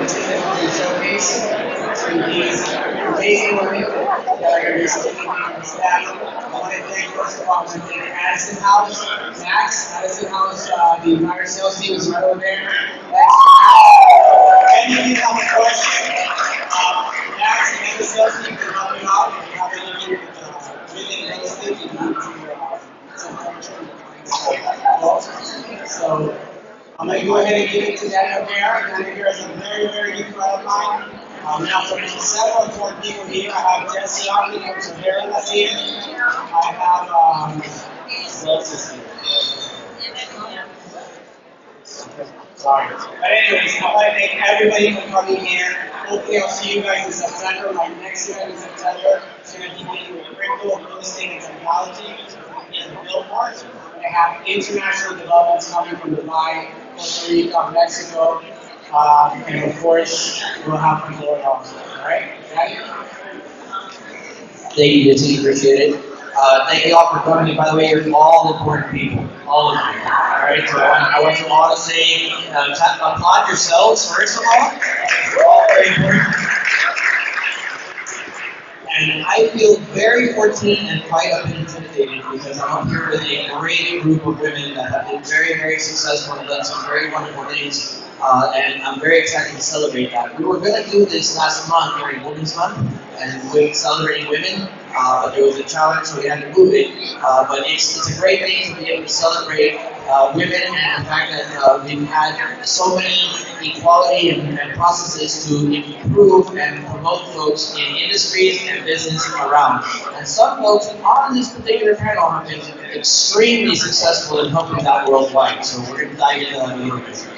significantly showcase to these amazing women that are going to be speaking on the staff. I want to thank, first of all, I want to thank Addison House, Max, Addison House, the entire sales team is right over there. Thanks. Any of you have a question, Max and the sales team can help you out. If you have anything really real estate, you need to some furniture. So I'm going to go ahead and give it to Danny O'Hara. Danny O'Hara is a very, very good friend of mine. Now, for several important people here, I have Jesse Army from Severa that's here. I have, who else is here? Sorry. But anyways, I want to thank everybody for coming here. Hopefully I'll see you guys in September. My next event in September is going to be dealing with crypto, real estate, and technology in Billport. I have international developments coming from Dubai, Costa Rica, Mexico, and of course, we'll have from Doral also. Alright? Thank you, Jesse. Appreciate it. Thank you all for coming. By the way, you're all important people. All of you. Alright, so I want you all to say, applaud yourselves first of all. You're all very important. And I feel very fortunate and quite a bit intimidated because I'm up here with a great group of women that have been very, very successful and done some very wonderful things. And I'm very excited to celebrate that. We were going to do this last month during Women's Month and with celebrating women, but there was a challenge, so we had to move it. But it's a great thing to be able to celebrate women and the fact that we've had so many equality and processes to improve and promote folks in industries and business around. And some folks on this particular panel have been extremely successful in helping that worldwide. So we're going to dive into that a little bit.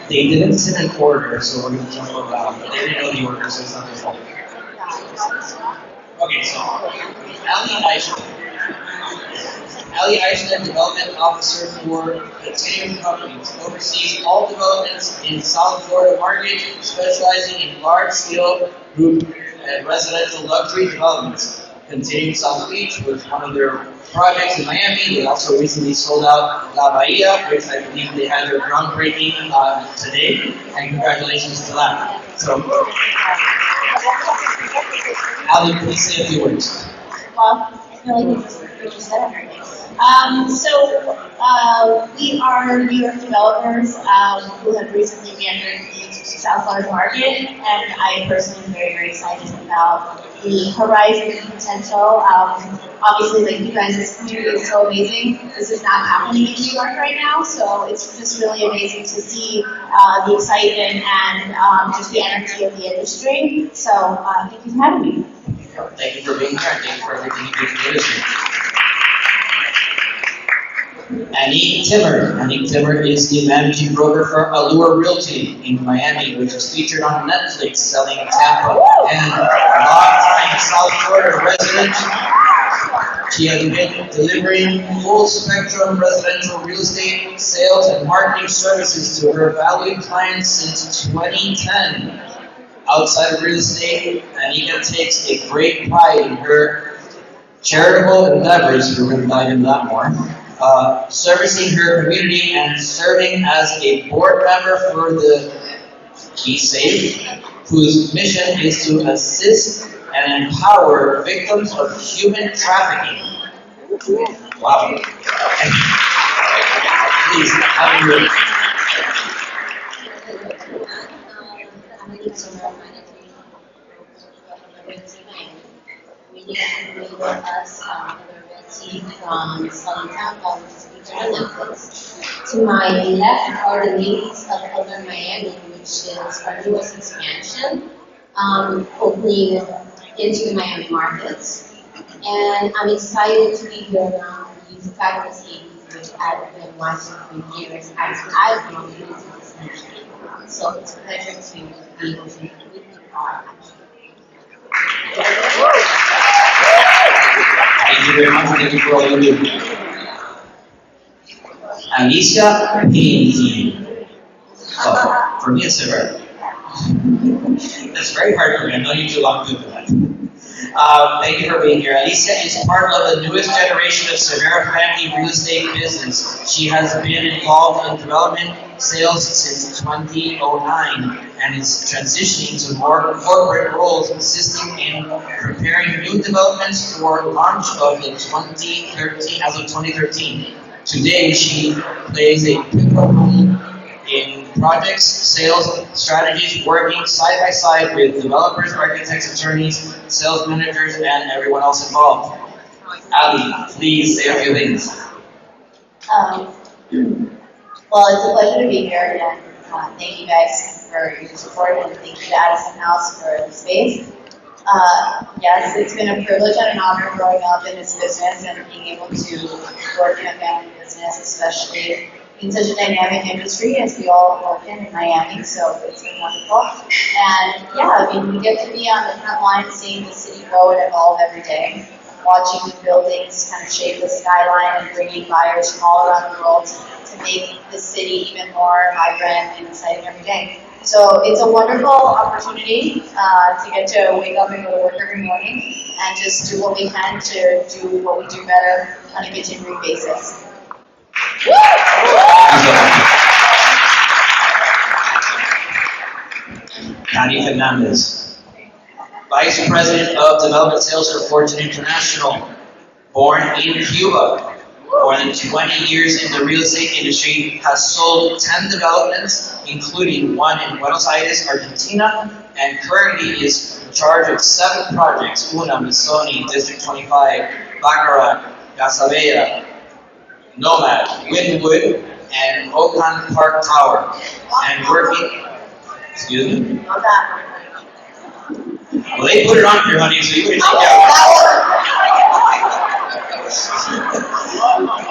They didn't sit in order, so we're going to jump around. But they didn't know the order, so it's not their fault. Okay, so Ali Eichner, Development Officer for Continuing Companies, oversees all developments in South Florida market, specializing in large-scale group and residential luxury developments. Continuing South Beach was one of their projects in Miami. They also recently sold out La Bahia, which I believe they had their groundbreaking today, and congratulations to that. So, Ali, please say a few words. Well, I feel like we just said everything. We are New York developers who have recently entered the South Florida market, and I personally am very, very excited about the horizon and potential. Obviously, like you guys, this community is so amazing. This is not happening in New York right now, so it's just really amazing to see the excitement and just the energy of the industry. So thank you for having me. Thank you for being here, and thank you for everything you do for the industry. Annick Timmer. Annick Timmer is the managing broker for Allure Realty in Miami, which is featured on Netflix, selling Tampa, and long-time South Florida resident. She has been delivering full-spectrum residential real estate sales and marketing services to her valued clients since 2010. Outside of real estate, Annika takes a great pride in her charitable endeavors. We're going to dive into that more. Servicing her community and serving as a board member for the Key Safe, whose mission is to assist and empower victims of human trafficking. Wow. Please, have a good. From selling Tampa, which is featured on Netflix. To my left are the ladies of Urban Miami, which is our newest expansion, opening into the Miami markets. And I'm excited to be here now with these fabulous ladies, which I've been watching for years as I've grown into this industry. So it's a pleasure to be able to meet you all. Thank you very much. Thank you for all you do. Alicia Pinky. Oh, for me it's Severa. That's very hard for me. I know you two a lot good for that. Thank you for being here. Alicia is part of the newest generation of Severa family real estate business. She has been involved in development sales since 2009 and is transitioning to more corporate roles, assisting in preparing new developments for launch of the 2013 as of 2013. Today, she plays a pivotal role in projects, sales, strategies, working side by side with developers, architects, attorneys, sales managers, and everyone else involved. Ali, please say a few things. Um, well, it's a pleasure to be here again. Thank you guys for your support and thank you to Addison House for the space. Yes, it's been a privilege and an honor growing up in this business and being able to work in a family business, especially in such a dynamic industry as we all open in Miami, so it's been wonderful. And yeah, I mean, we get to be on the front line seeing the city grow and evolve every day, watching the buildings kind of shape the skyline and bringing buyers from all around the world to make the city even more vibrant and exciting every day. So it's a wonderful opportunity to get to wake up and go to work every morning and just do what we can to do what we do better on a continuing basis. Nadia Fernandez, Vice President of Development Sales for Fortune International, born in Cuba, more than 20 years in the real estate industry, has sold 10 developments, including one in Buenos Aires, Argentina, and currently is in charge of 7 projects: Una, Missoni, District 25, Baccarat, Casabella, Nomad, Wynwood, and Oakland Park Tower, and working, excuse me? Not that. Well, they put it on here, honey, so you can take it out.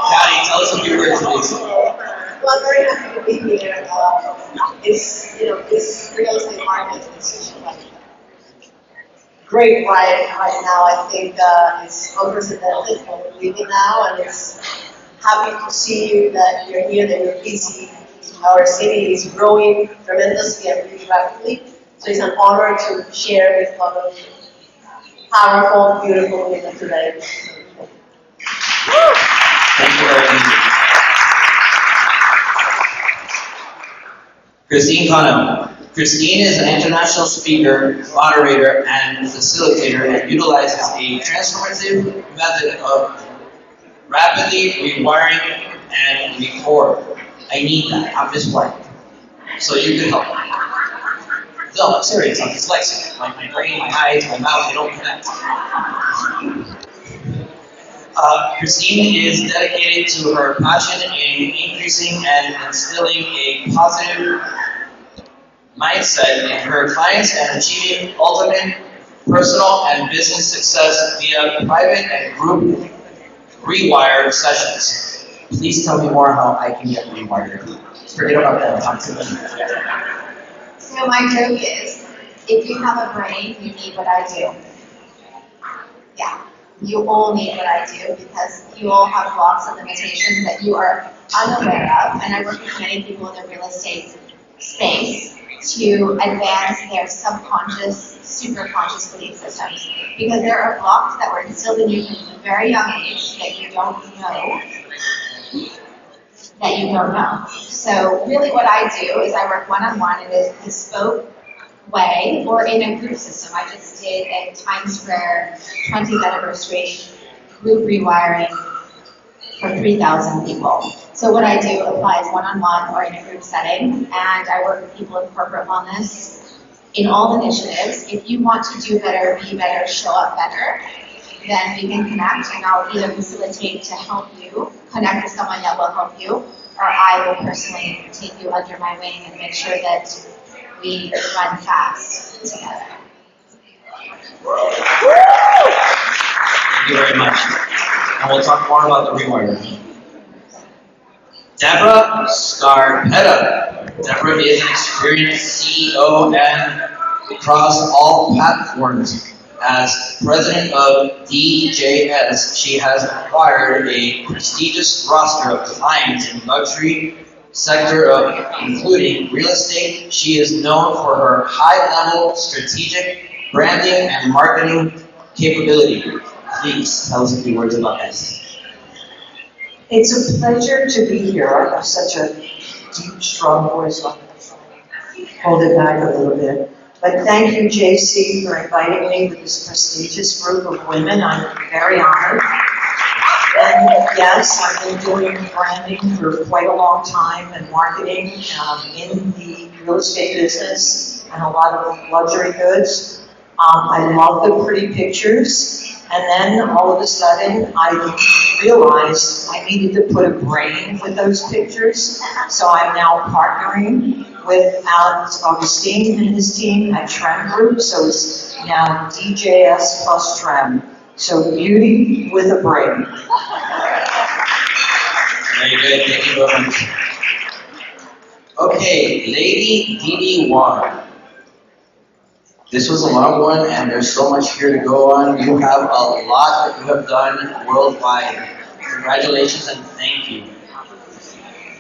Patty, tell us a few words, please. Well, I'm very happy to be here. It's, this real estate market is such a great right now. I think it's unprecedented. We're leaving now, and it's happy to see you that you're here, that you're busy. Our city is growing tremendously and really rapidly. So it's an honor to share with all of you powerful, beautiful women today. Thank you very much. Christine Cano. Christine is an international speaker, moderator, and facilitator and utilizes a transformative method of rapidly rewiring and record. I need that. I'm just white. So you can help me. No, I'm serious. I'm dyslexic. Like my brain, my eyes, my mouth, they don't connect. Christine is dedicated to her passion in increasing and instilling a positive mindset in her clients and achieving ultimate personal and business success via private and group rewire sessions. Please tell me more how I can get rewired. Forget about that. Talk to me. So my joke is, if you have a brain, you need what I do. Yeah, you all need what I do because you all have blocks and limitations that you are unaware of. And I work with many people in the real estate space to advance their subconscious, superconscious belief systems. Because there are blocks that were instilled in you from a very young age that you don't know. So really what I do is I work one-on-one in a bespoke way or in a group system. I just did a Times Square 20th anniversary group rewiring for 3,000 people. So what I do applies one-on-one or in a group setting, and I work with people in corporate wellness in all initiatives. If you want to do better, be better, show up better, then we can connect, and I'll either facilitate to help you connect with someone that will help you, or I will personally take you under my wing and make sure that we run fast together. Thank you very much. And we'll talk more about the rewire. Deborah Scarpetta. Deborah is an experienced CEO and across all platforms. As president of DJS, she has acquired a prestigious roster of clients in luxury sector of including real estate. She is known for her high-level strategic branding and marketing capability. Please tell us a few words about this. It's a pleasure to be here. I have such a deep, strong voice. I'll hold it back a little bit. But thank you, JC, for inviting me with this prestigious group of women. I'm very honored. And yes, I've been doing branding for quite a long time and marketing in the real estate business and a lot of luxury goods. I love the pretty pictures. And then all of a sudden, I realized I needed to put a brain with those pictures. So I'm now partnering with Alex Augustine and his team at Trem Group. So it's now DJS plus Trem. So beauty with a brain. Very good, thank you very much. Okay, Lady Dee Wong. This was a long one, and there's so much here to go on. You have a lot that you have done worldwide. Congratulations and thank you.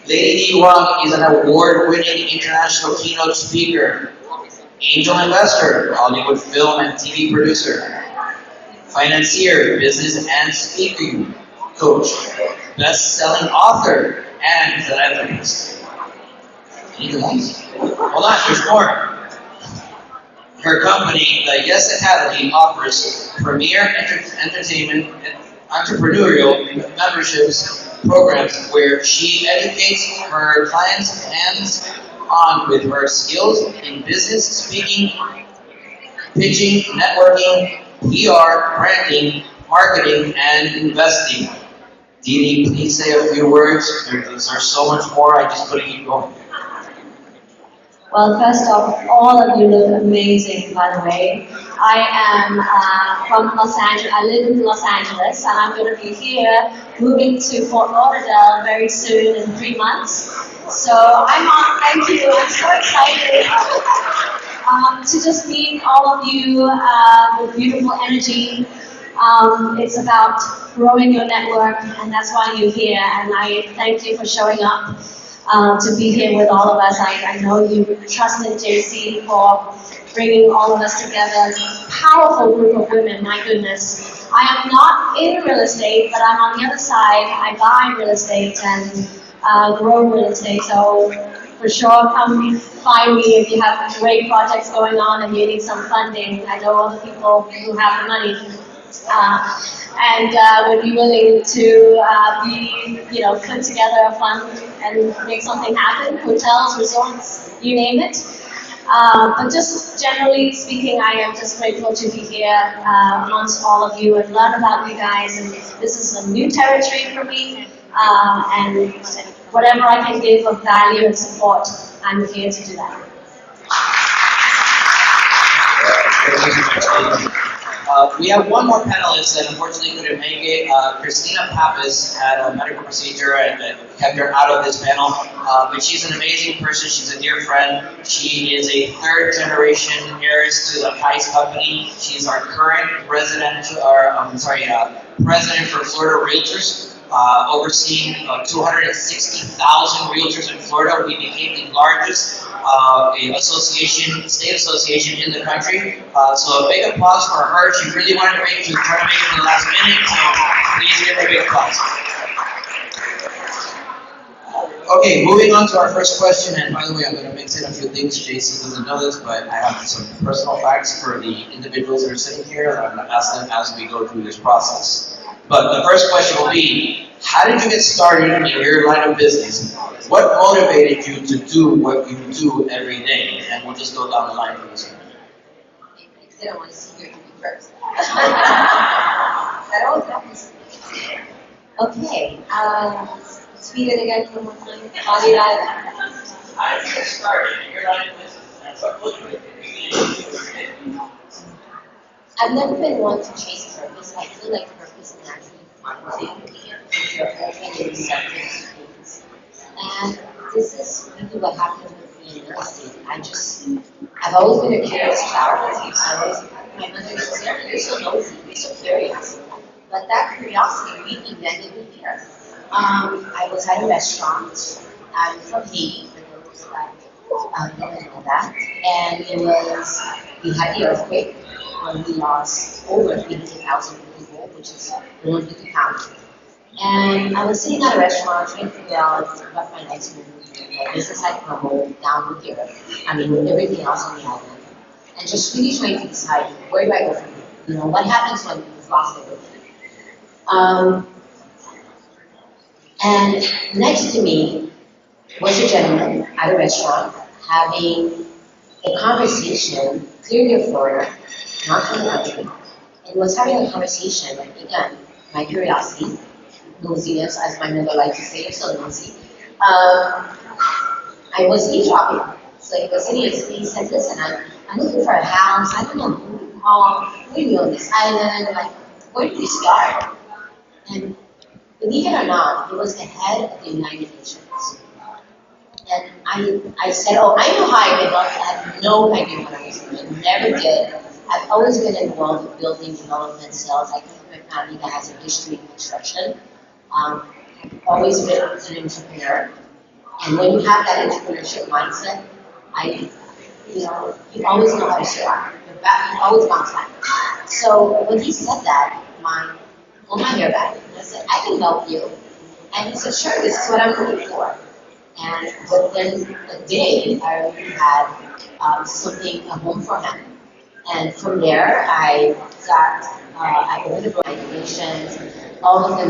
Lady Dee Wong is an award-winning international keynote speaker, angel investor, Hollywood film and TV producer, financier, business and speaking coach, best-selling author, and philanthropist. Anything else? Hold on, there's more. Her company, the Yes Academy, offers premier entertainment and entrepreneurial memberships programs where she educates her clients hands-on with her skills in business, speaking, pitching, networking, PR, branding, marketing, and investing. Dee Dee, please say a few words. There's so much more. I just couldn't keep going. Well, first off, all of you look amazing, by the way. I am from Los Angeles. I live in Los Angeles, and I'm going to be here, moving to Fort Lauderdale very soon in 3 months. So thank you. I'm so excited to just meet all of you with beautiful energy. It's about growing your network, and that's why you're here. And I thank you for showing up. To be here with all of us. I know you trusted JC for bringing all of us together. Powerful group of women, my goodness. I am not in real estate, but I'm on the other side. I buy real estate and grow real estate. So for sure, come find me if you have great projects going on and you need some funding. I know all the people who have the money. And would be willing to put together a fund and make something happen, hotels, resorts, you name it. But just generally speaking, I am just grateful to be here amongst all of you and learn about you guys. And this is a new territory for me. And whatever I can give of value and support, I'm here to do that. We have one more panelist that unfortunately couldn't make it. Christina Pappas had a medical procedure and kept her out of this panel. But she's an amazing person. She's a dear friend. She is a third-generation heiress to the Heist company. She's our current president for Florida Realtors. Overseeing 260,000 realtors in Florida. We became the largest state association in the country. So a big applause for her. She really wanted to make it to the last minute, so please give her a big applause. Okay, moving on to our first question, and by the way, I'm going to mix in a few things. Jason doesn't know this, but I have some personal facts for the individuals that are sitting here, and I'm going to ask them as we go through this process. But the first question will be, how did you get started in your line of business? What motivated you to do what you do every day? And we'll just go down the line for this one. Because I don't want to see you first. That always happens. Okay. Speak it again one more time. How did you get started in your line of business? And what motivated you? I've never been one to chase purpose. I feel like purpose naturally finds you if you're open and receptive to things. And this is really what happened with me in real estate. I've always been a curious child, as you said. My mother used to say, you're so nosy, you're so curious. But that curiosity really landed me here. I was at a restaurant. I'm from Haiti, for those that didn't know that. And we had the earthquake. when we lost over 300,000 people, which is more than the count. And I was sitting at a restaurant trying to figure out what my next move would be. My business had crumbled down here. I mean, with everything else on the island. And just really trying to decide, where do I go from here? You know, what happens when you've lost everything? And next to me was a gentleman at a restaurant having a conversation, clearly a foreigner, not from the country, and was having a conversation, again, my curiosity, nosiness, as my mother likes to say, you're so nosy. I was eavesdropping. So he was sitting and he said, listen, I'm looking for a house, I don't know who to call, where do you on this island, like, where do we start? And believe it or not, he was the head of the United Nations. And I said, oh, I know how I get involved. I had no idea what I was doing, never did. I've always been involved with building, development, sales. I come from a family that has a history in construction. I've always been an entrepreneur. And when you have that entrepreneurship mindset, you always know how to survive. You always bounce back. So when he said that, pulled my hair back. I said, I can help you. And he said, sure, this is what I'm looking for. And within a day, I already had a home for him. And from there, I opened the donations, all of the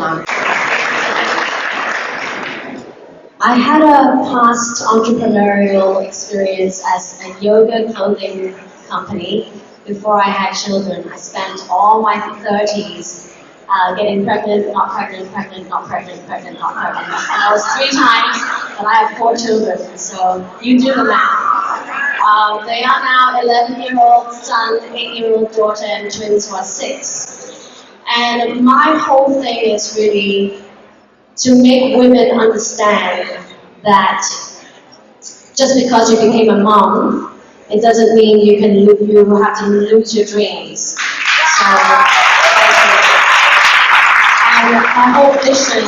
I had a past entrepreneurial experience as a yoga clothing company before I had children. I spent all my 30s getting pregnant, not pregnant, pregnant, not pregnant, pregnant, not pregnant. And I was 3 times, and I have 4 children, so you do the math. They are now 11-year-old son, 8-year-old daughter, and twins who are 6. And my whole thing is really to make women understand that just because you became a mom, it doesn't mean you have to lose your dreams. So, and my whole mission,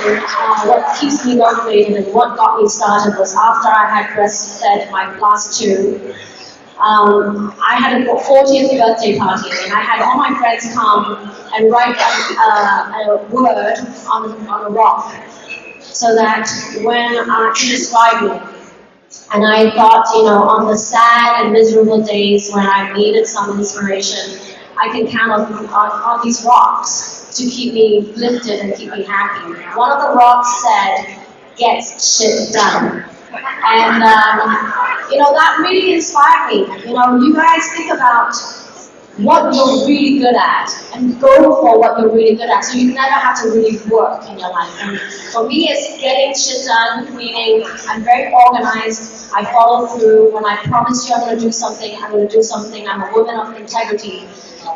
what keeps me motivated and what got me started was after I had breastfed my last 2. I had a 40th birthday party, and I had all my friends come and write a word on a rock, so that when to describe me. And I thought, on the sad and miserable days when I needed some inspiration, I can count on these rocks to keep me lifted and keep me happy. One of the rocks said, "Get shit done." And, that really inspired me. You guys think about what you're really good at and go for what you're really good at, so you never have to really work in your life. And for me, it's getting shit done, meaning I'm very organized, I follow through. When I promise you I'm going to do something, I'm going to do something. I'm a woman of integrity.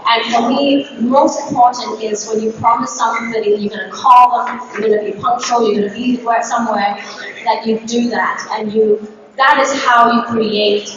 And for me, most important is when you promise somebody you're going to call them, you're going to be punctual, you're going to be somewhere, that you do that. And that is how you create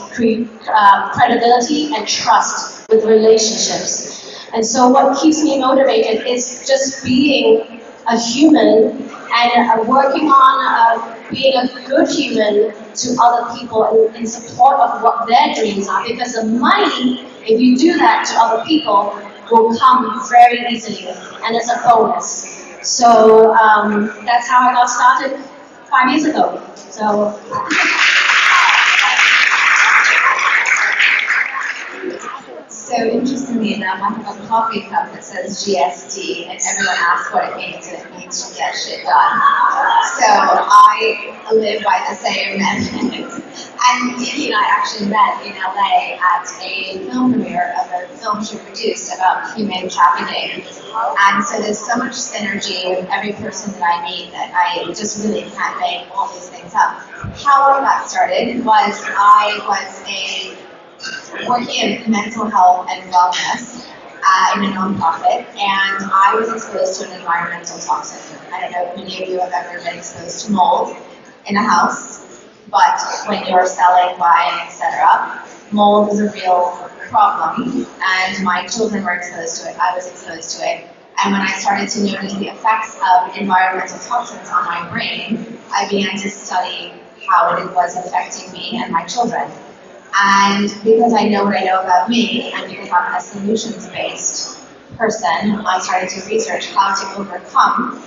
credibility and trust with relationships. And so what keeps me motivated is just being a human and working on being a good human to other people in support of what their dreams are. Because the money, if you do that to other people, will come very easily, and it's a bonus. So that's how I got started 5 years ago. So. So interestingly enough, I have a coffee cup that says GSD, and everyone asks what it means, and it means to get shit done. So I live by the same method. And Dee and I actually met in LA at a film premiere of a film she produced about human trafficking. And so there's so much synergy with every person that I meet that I just really can't make all these things up. How I got started was I was working in mental health and wellness in a nonprofit, and I was exposed to an environmental toxin. I don't know if many of you have ever been exposed to mold in a house, but when you're selling, buying, etc., mold is a real problem, and my children were exposed to it, I was exposed to it, and when I started to notice the effects of environmental toxins on my brain, I began to study how it was affecting me and my children. And because I know what I know about me, and because I'm a solutions-based person, I started to research how to overcome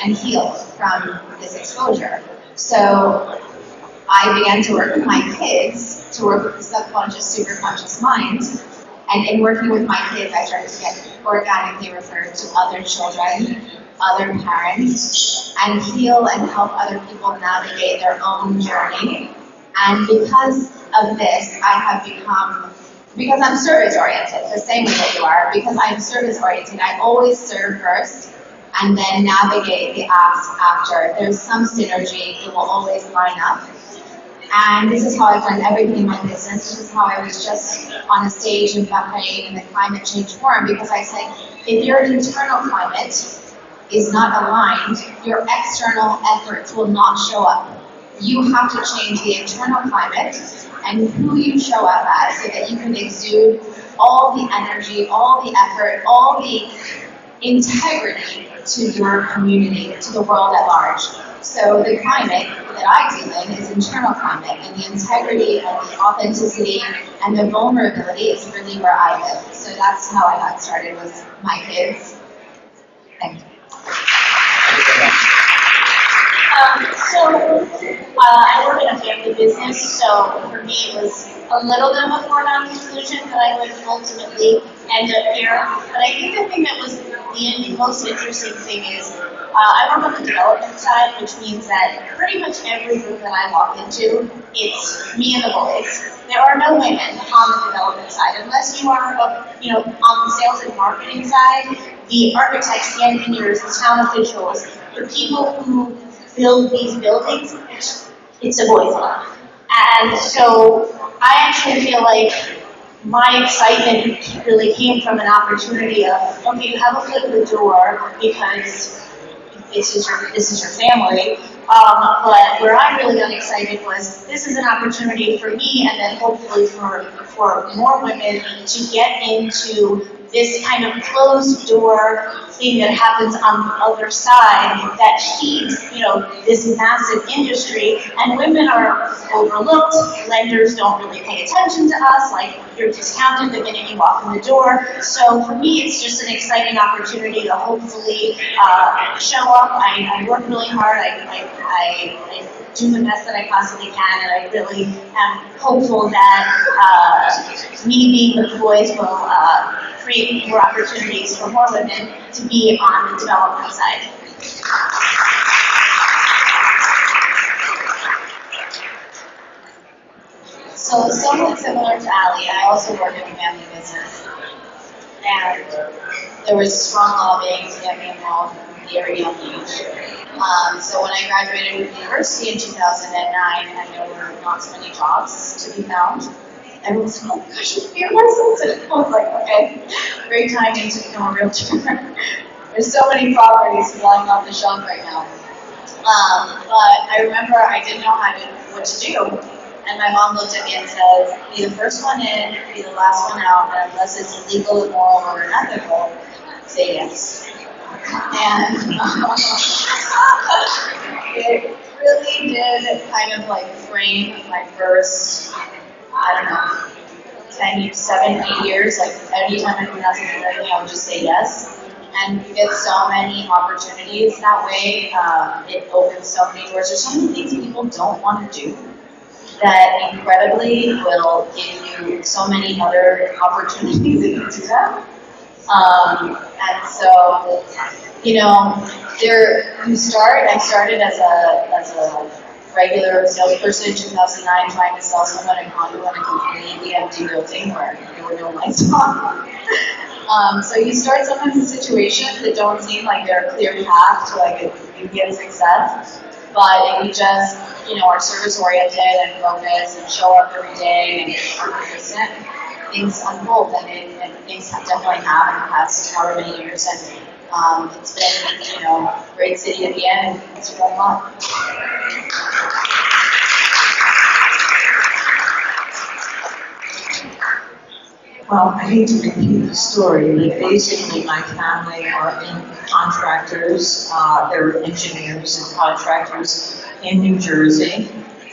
and heal from this exposure. So I began to work with my kids, to work with the subconscious, superconscious mind. And in working with my kids, I started to get organically referred to other children, other parents, and heal and help other people navigate their own journey. And because of this, I have become, because I'm service oriented, the same way that you are, because I'm service oriented, I always serve first and then navigate the ask after. There's some synergy, it will always line up. And this is how I've done everything in my business. This is how I was just on a stage in Bahrain in the climate change forum, because I said, if your internal climate is not aligned, your external efforts will not show up. You have to change the internal climate and who you show up as so that you can exude all the energy, all the effort, all the integrity to your community, to the world at large. So the climate that I deal in is internal climate, and the integrity and the authenticity and the vulnerability is really where I live. So that's how I got started with my kids. Thank you. I work in a family business, so for me it was a little bit of a foregone conclusion that I would ultimately end up here. But I think the thing that was the most interesting thing is I work on the development side, which means that pretty much every group that I walk into, it's me and the boys. There are no women on the development side, unless you are, on the sales and marketing side. The architects, the engineers, the town officials, the people who build these buildings, it's a boys' club. And so I actually feel like my excitement really came from an opportunity of, okay, you have a foot in the door because this is your family. But where I really got excited was this is an opportunity for me, and then hopefully for more women to get into this kind of closed door thing that happens on the other side that feeds, this massive industry, and women are overlooked. Lenders don't really pay attention to us, like you're discounted the minute you walk in the door. So for me, it's just an exciting opportunity to hopefully show up. I work really hard. I do the best that I possibly can, and I really am hopeful that me being with the boys will create more opportunities for more women to be on the development side. So somewhat similar to Ali, I also work in a family business. And there was strong lobbying to get me involved from a very young age. So when I graduated from university in 2009, and there were not so many jobs to be found, everyone was like, oh my gosh, you have your license. And I was like, okay, great timing to become a realtor. There's so many properties flying off the shelf right now. But I remember I didn't know what to do. And my mom looked at me and said, be the first one in, be the last one out, and unless it's legal, immoral, or unethical, say yes. And it really did kind of like frame my first, 7, 8 years, like anytime anyone asked me for anything, I would just say yes. And you get so many opportunities that way. It opens so many doors. There's so many things that people don't want to do that incredibly will give you so many other opportunities if you do that. And so, I started as a regular salesperson in 2009 trying to sell someone a condo in a completely empty building where there were no lights on. So you start sometimes in situations that don't seem like they're a clear path to like a immediate success. But if you just, are service oriented and focused and show up every day and are consistent, things unfold, and things definitely have in the past however many years. And it's been, great city at the end, and it's going on. Well, I hate to repeat the story, but basically my family are contractors, they're engineers and contractors in New Jersey.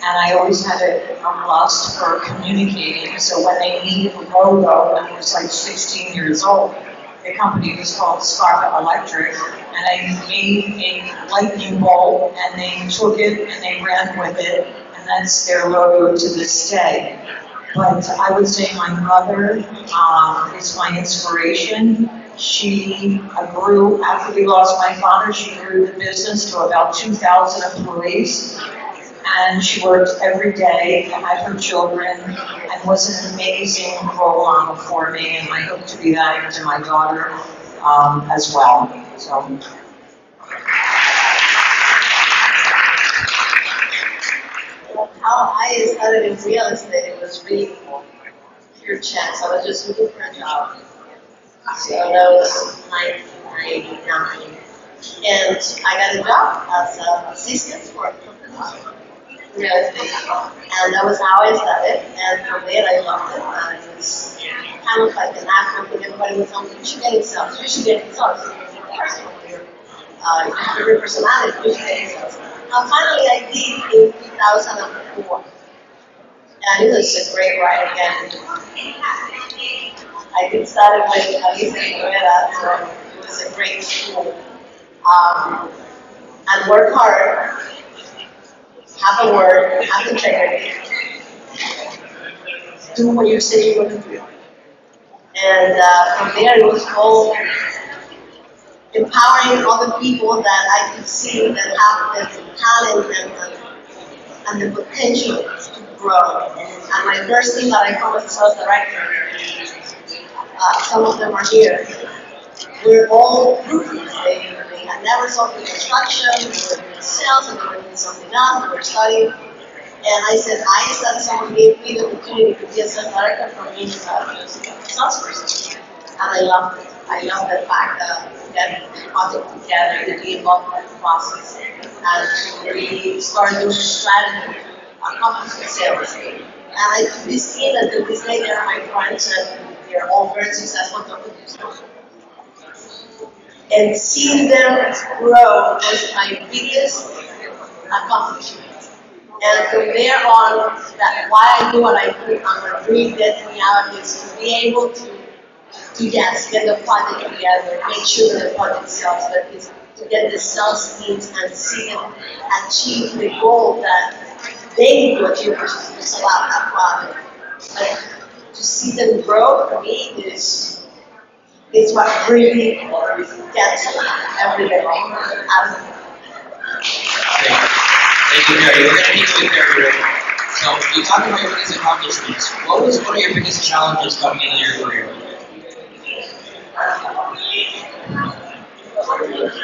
And I always had a lust for communicating, so when they needed a logo, when I was like 16 years old, the company was called Sparta Electric, and I made a lightning bolt, and they took it and they ran with it, and that's their logo to this day. But I would say my mother is my inspiration. She grew, after we lost my father, she grew the business to about 2,000 employees. And she worked every day to have her children and was an amazing role model for me. And I hope to be that to my daughter as well. So. How I started in real estate, it was really pure chance. I was just looking for a job. So that was 1999. And I got a job as an assistant for a company, real estate. And that was how I started. And from there I loved it. And it was kind of like an acronym. Everybody was telling me, you should get yourself, you should get yourself. You have every personality, you should get yourself. And finally I did in 2004. And it was a great ride again. I did start with Addison House, so it was a great school. And work hard, have a word, have integrity. Do what you say you're going to do. And from there it was all empowering other people that I could see that have the talent and the potential to grow. And my first team that I found as a sales director, some of them are here. We're all rookies. They had never sold in construction, they were doing sales, and they were doing something else, they were studying. And I said, someone gave me the opportunity to be a sales director for me as a salesperson. And I loved it. I love the fact that we get the project together, to be involved in the process, and to really start doing strategy to accomplish the sales. And I could be seen that to this day they are my friends and they're all very successful companies. And seeing them grow was my biggest accomplishment. And from there on, that why I do what I do, and my dream gets me out is to be able to yes, get the project together, make sure that the project sells, but it's to get the sales teams and see them achieve the goal that they need to achieve, which is to sell out that product. But to see them grow for me is what really gets me every day. Thank you, Mary. We're going to meet with Mary. So, you talked about your biggest accomplishments. What was one of your biggest challenges coming into your career?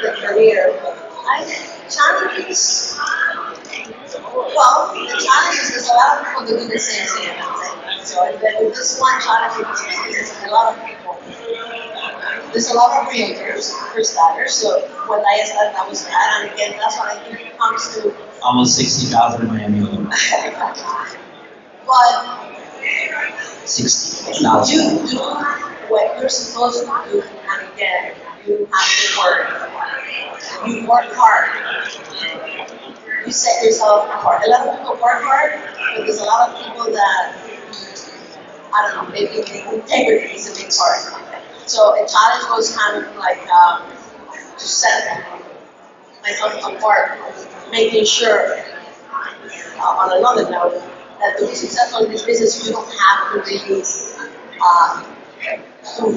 The career. Challenges. Well, the challenges is a lot of people do the same thing. So if there's just one challenge, there's a lot of people. There's a lot of realtors, first starters. So when I started, I was bad, and again, that's what I think it comes to. Almost 60,000 in Miami. But 60,000. you do what you're supposed to do, and again, you have to work. You work hard. You set yourself apart. A lot of people work hard, but there's a lot of people that, I don't know, maybe integrity is a big part. So a challenge was kind of like to set myself apart, making sure, on another note, that to be successful in this business, you don't have to really do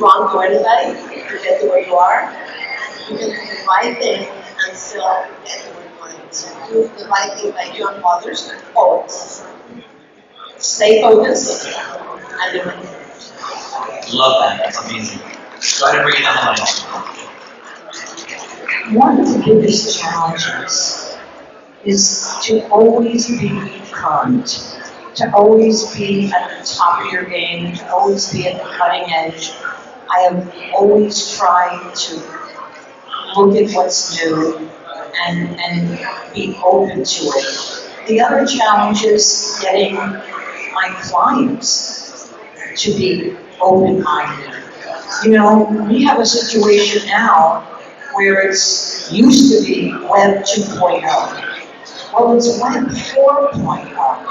wrong to anybody to get to where you are. You can do the right thing and still get to where you want to. So do the right thing by you and others, always. Stay focused and do it. Love that. That's amazing. Go ahead and bring it down the line. One of the biggest challenges is to always be current, to always be at the top of your game, to always be at the cutting edge. I have always tried to look at what's new and be open to it. The other challenge is getting my clients to be open-minded. You know, we have a situation now where it's used to be Web 2.0. Well, it's Web 4.0.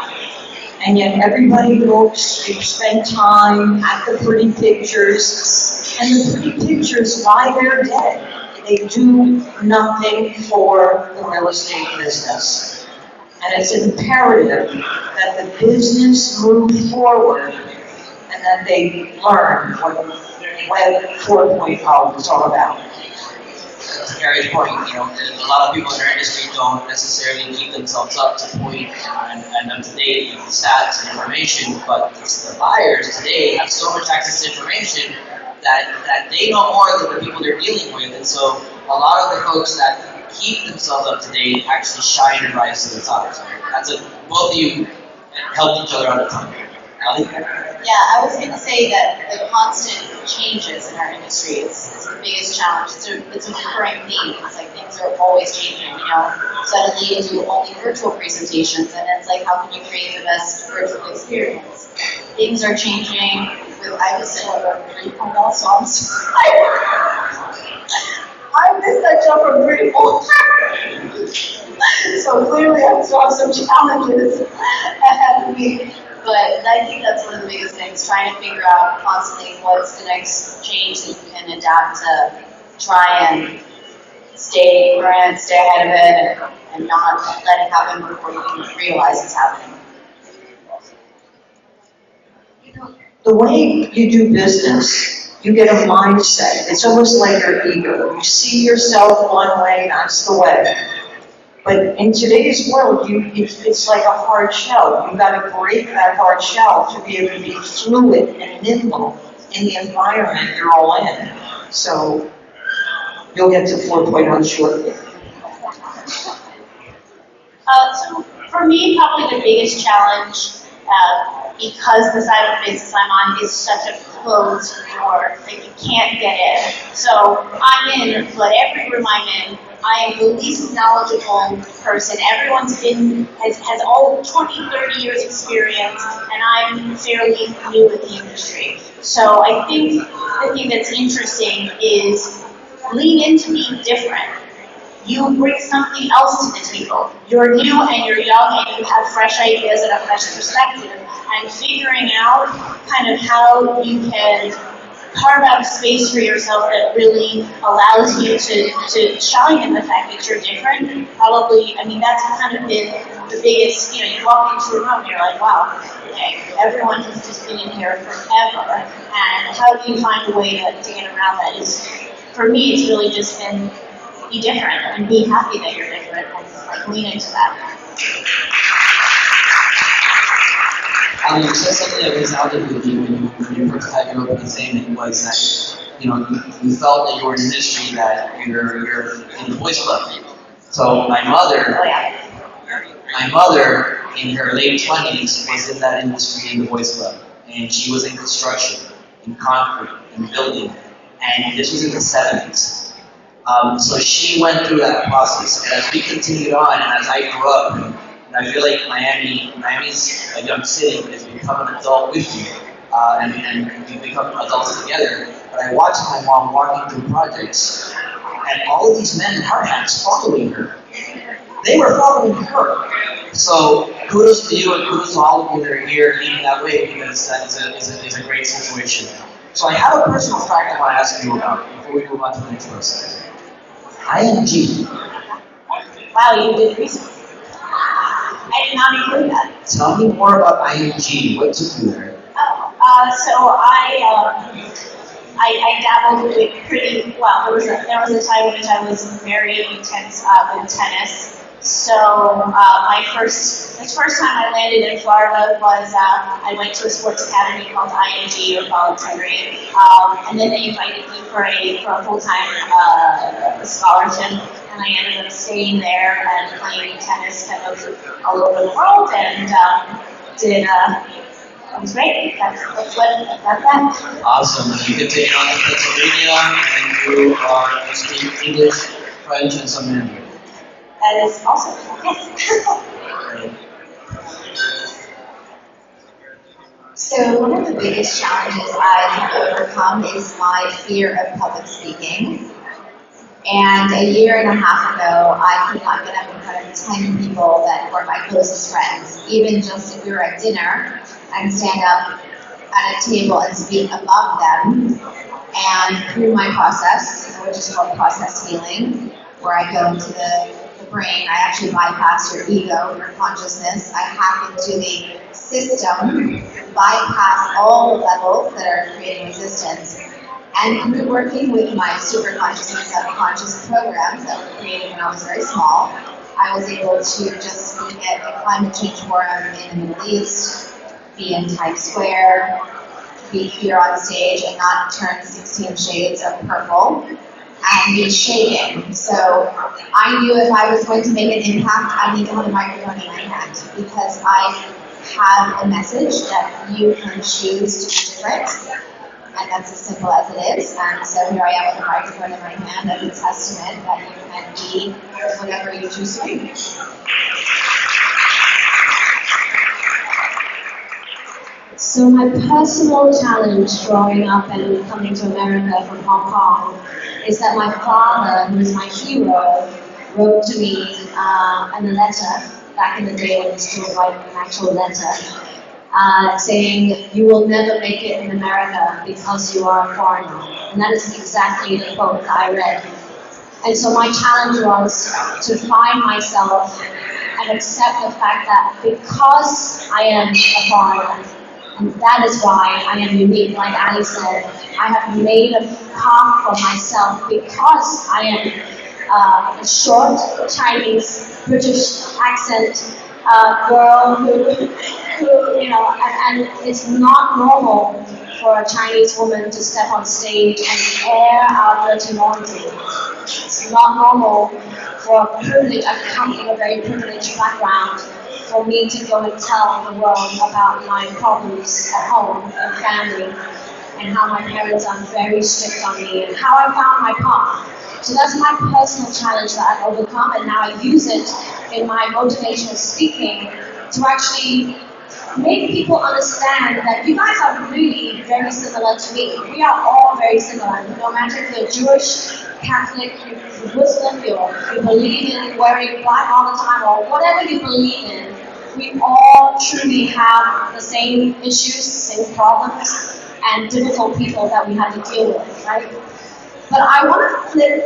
And yet everybody looks, you spend time at the pretty pictures, and the pretty pictures lie there dead. They do nothing for the real estate business. And it's imperative that the business move forward and that they learn what Web 4.0 is all about. To Gary's point, a lot of people in our industry don't necessarily keep themselves up to point and up to date with stats and information, but the buyers today have so much access to information that they know more than the people they're dealing with, and so a lot of the folks that keep themselves up to date actually shine and rise to the top. So both of you help each other out a ton. Ali? Yeah, I was going to say that the constant changes in our industry is the biggest challenge. It's a recurring theme. It's like things are always changing. Suddenly you do only virtual presentations, and it's like, how can you create the best virtual experience? Things are changing. I was still at 3.0, so I'm sorry. I missed that jump from 3.0. So clearly I still have some challenges ahead of me. But I think that's one of the biggest things, trying to figure out constantly what's the next change that you can adapt to try and stay current, stay ahead of it, and not let it happen before you can realize it's happening. The way you do business, you get a mindset. It's almost like your ego. You see yourself one way, that's the way. But in today's world, it's like a hard shell. You've got to break that hard shell to be able to be fluid and nimble in the environment you're all in. So you'll get to 4.0 shortly. So for me, probably the biggest challenge, because the side of the business I'm on is such a closed door, like you can't get in. So I'm in, but every room I'm in, I am the least knowledgeable person. Everyone's has all 20, 30 years experience, and I'm fairly new in the industry. So I think the thing that's interesting is lean into being different. You bring something else to the table. You're new and you're young and you have fresh ideas and a fresh perspective. And figuring out kind of how you can carve out a space for yourself that really allows you to shine in the fact that you're different. Probably, that's kind of been the biggest, you walk into a room and you're like, wow, okay, everyone has just been in here forever. And how do you find a way to get around that is, for me, it's really just been be different and be happy that you're different and lean into that. Ali, you said something that resounded with you when you first had your opening statement, was that you felt that you were in an industry that you're in the boys club. So my mother in her late 20s was in that industry in the boys club, and she was in construction, in concrete, in building, and this was in the 70s. So she went through that process, and as we continued on, and as I grew up, and I feel like Miami's a young city has become an adult with you, and we've become adults together. But I watched my mom walking through projects, and all of these men in hard hats following her. They were following her. So kudos to you, and kudos to all of you that are here leading that way, because that is a great situation. So I have a personal fact I want to ask you about before we move on to the next person. IMG. Wow, you did research. I did not include that. Tell me more about IMG. What took you there? So I dabbled with it pretty well. There was a time in which I was very intense with tennis. So the first time I landed in Florida was I went to a sports academy called IMG or College Henry, and then they invited me for a full-time scholarship, and I ended up staying there and playing tennis kind of all over the world, and it was great. That's that. Awesome. You continue on to Pennsylvania, and you are speaking English, French, and some Mandarin. That is awesome. Yes. So one of the biggest challenges I have overcome is my fear of public speaking. And a year and a half ago, I could not get up in front of like 10 people that were my closest friends. Even just if we were at dinner, I'd stand up at a table and speak above them. And through my process, which is called process healing, where I go into the brain, I actually bypass your ego, your consciousness. I hack into the system, bypass all the levels that are creating resistance. And through working with my superconscious and subconscious programs that were created when I was very small, I was able to just speak at a climate change forum in the Middle East, be in Times Square, be here on stage and not turn 16 shades of purple and be shaking. So I knew if I was going to make an impact, I need to have a microphone in my hand because I have a message that you can choose to be different. And that's as simple as it is. And so here I am with a microphone in my hand as a testament that you can be whatever you choose to be. So my personal challenge growing up and coming to America from Hong Kong is that my father, who is my hero, wrote to me in a letter back in the day when he still wrote an actual letter, saying, "You will never make it in America because you are a foreigner." And that is exactly the quote that I read. And so my challenge was to find myself and accept the fact that because I am a foreigner, and that is why I am unique, like Ali said, I have made a path for myself because I am a short Chinese, British accent girl who, you know, and it's not normal for a Chinese woman to step on stage and air our dirty laundry. It's not normal for a privilege, I come from a very privileged background, for me to go and tell the world about my problems at home and family, and how my parents are very strict on me, and how I found my path. So that's my personal challenge that I've overcome, and now I use it in my motivational speaking to actually make people understand that you guys are really very similar to me. We are all very similar, no matter if you're Jewish, Catholic, you're Muslim, you believe in wearing black all the time, or whatever you believe in. We all truly have the same issues, same problems, and difficult people that we have to deal with, right? But I want to flip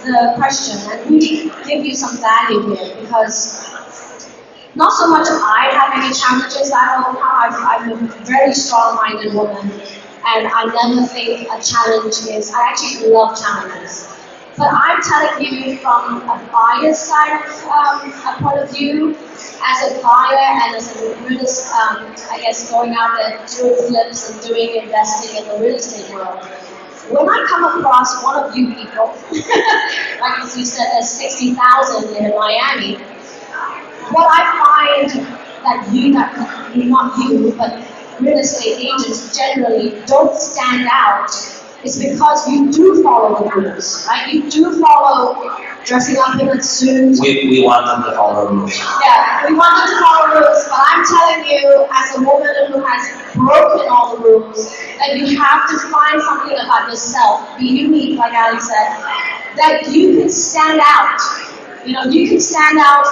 the question and really give you some value here, because not so much I have any challenges that I overcome. I'm a very strong-minded woman, and I never think a challenge is, I actually love challenges. But I'm telling you from a buyer's side of a point of view, as a buyer and as a real estate, I guess going out there doing flips and doing investing in the real estate world. When I come across one of you people, like as you said, there's 60,000 in Miami, what I find that not you, but real estate agents generally don't stand out is because you do follow the rules, right? You do follow dressing up in a suit. We want them to follow rules. Yeah, we want them to follow rules, but I'm telling you, as a woman who has broken all the rules, that you have to find something about yourself, be unique, like Ali said, that you can stand out. You know, you can stand out.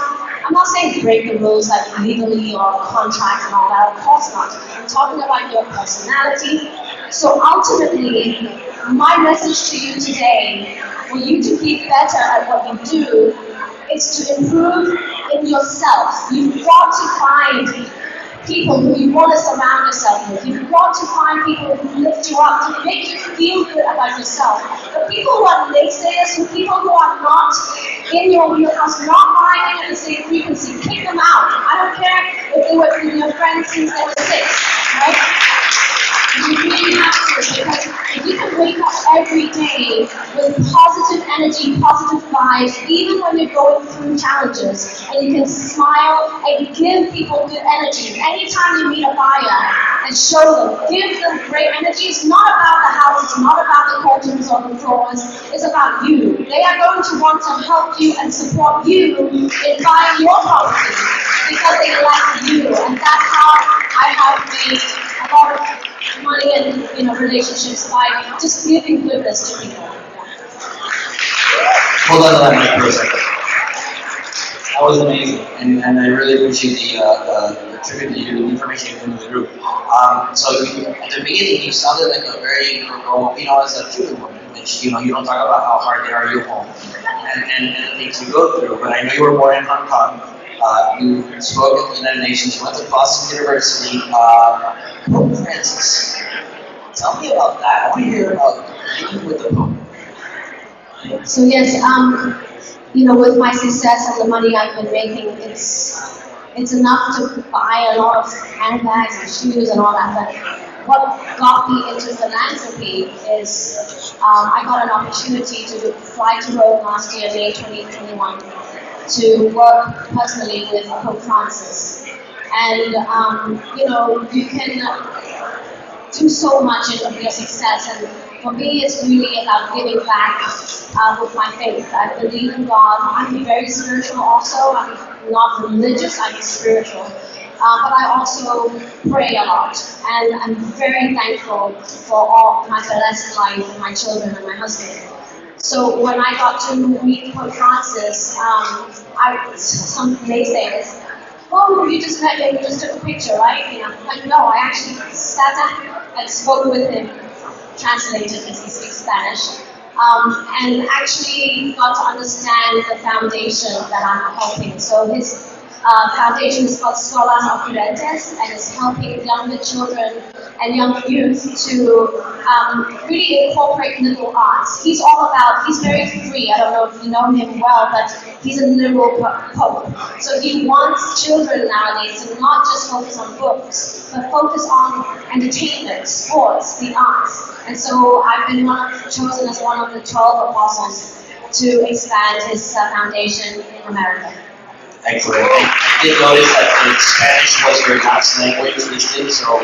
I'm not saying break the rules like legally or contracts and all that, of course not. I'm talking about your personality. So ultimately, my message to you today, for you to be better at what you do, is to improve in yourself. You've got to find people who you want to surround yourself with. You've got to find people who lift you up, to make you feel good about yourself. The people who are naysayers, the people who are not in your wheelhouse, not vibing at the same frequency, kick them out. I don't care if they were your friends since they were 6, right? You really have to, because if you can wake up every day with positive energy, positive vibes, even when you're going through challenges, and you can smile and give people good energy. Anytime you meet a buyer and show them, give them great energy. It's not about the house, it's not about the curtains or the floors, it's about you. They are going to want to help you and support you in buying your property because they like you, and that's how I have made a lot of money and relationships by just giving goodness to people. Hold on to that mic for a second. That was amazing, and I really appreciate the tribute that you, the information you put into the group. So at the beginning, you sounded like a very, as a Cuban woman, which, you don't talk about how hard they are at your home and the things you go through. But I know you were born in Hong Kong. You spoke at the United Nations, you went to Boston University. Pope Francis. Tell me about that. I want to hear about living with the Pope. So yes, with my success and the money I've been making, it's enough to buy a lot of handbags and shoes and all that. But what got me into philanthropy is I got an opportunity to fly to Rome last year, May 2021, to work personally with Pope Francis. And you can do so much in your success, and for me it's really about giving back with my faith. I believe in God. I'm very spiritual also. I'm not religious, I'm spiritual. But I also pray a lot, and I'm very thankful for all my blessed life and my children and my husband. So when I got to meet Pope Francis, some naysayers, oh, you just met him, you just took a picture, right? Like, no, I actually sat down and spoke with him, translated because he speaks Spanish, and actually got to understand the foundation that I'm helping. So his foundation is called Escolas Occidentes, and is helping younger children and young youth to really incorporate liberal arts. He's very free. I don't know if you know him well, but he's a liberal pope. So he wants children nowadays to not just focus on books, but focus on entertainment, sports, the arts. And so I've been chosen as one of the 12 apostles to expand his foundation in America. Excellent. I did notice that the Spanish was your last language listed, so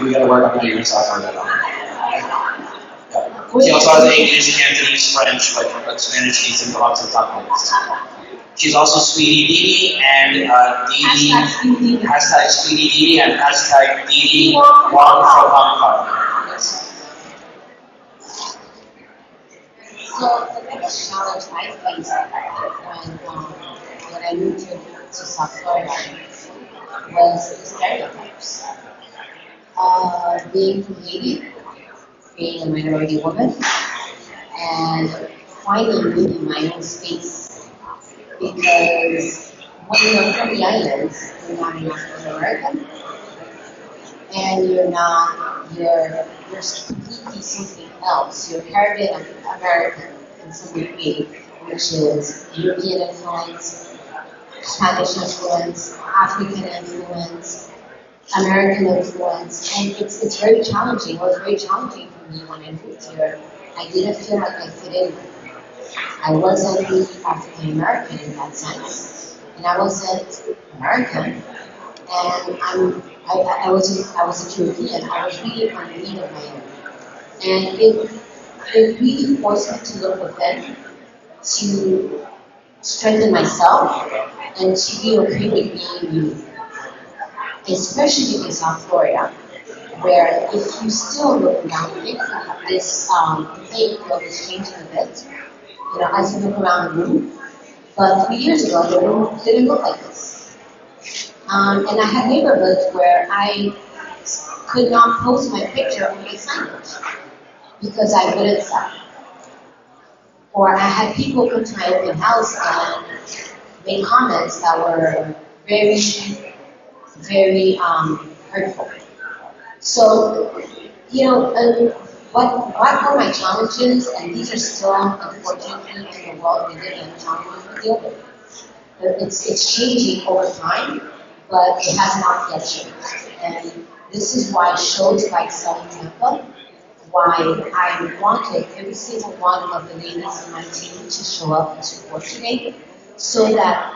we got to work on how you're going to start that out. She also has English, Cantonese, French, but Spanish needs to go up to the top of the list. She's also Sweetie Dee and Dee hashtag Sweetie Dee and hashtag Dee Wong from Hong Kong. Yes. So the biggest challenge I faced when I moved to South Florida was the stereotypes. Being from Haiti, being a minority woman, and finally moving my own space. Because when you're from the islands, you're not an African American, and you're completely something else. You're Caribbean American in some degree, which is European influence, Spanish influence, African influence, American influence, and it's very challenging. It was very challenging for me when I moved here. I didn't feel like I fit in. I wasn't African American in that sense, and I wasn't American, and I was a European. I was really on need of my own, and it really forced me to look within, to strengthen myself, and to be okay with being me. Especially in South Florida, where if you still look around, this playing field is changing a bit, as you look around the room. But 3 years ago, the room didn't look like this. And I had neighborhoods where I could not post my picture on my signage because I wouldn't sell. Or I had people come to my open house and make comments that were very hurtful. So, what were my challenges, and these are still, unfortunately, in the world we live in, challenges we deal with. It's changing over time, but it has not yet changed. And this is why shows like Selling Tampa, why I wanted every single one of the ladies in my team to show up and support today, so that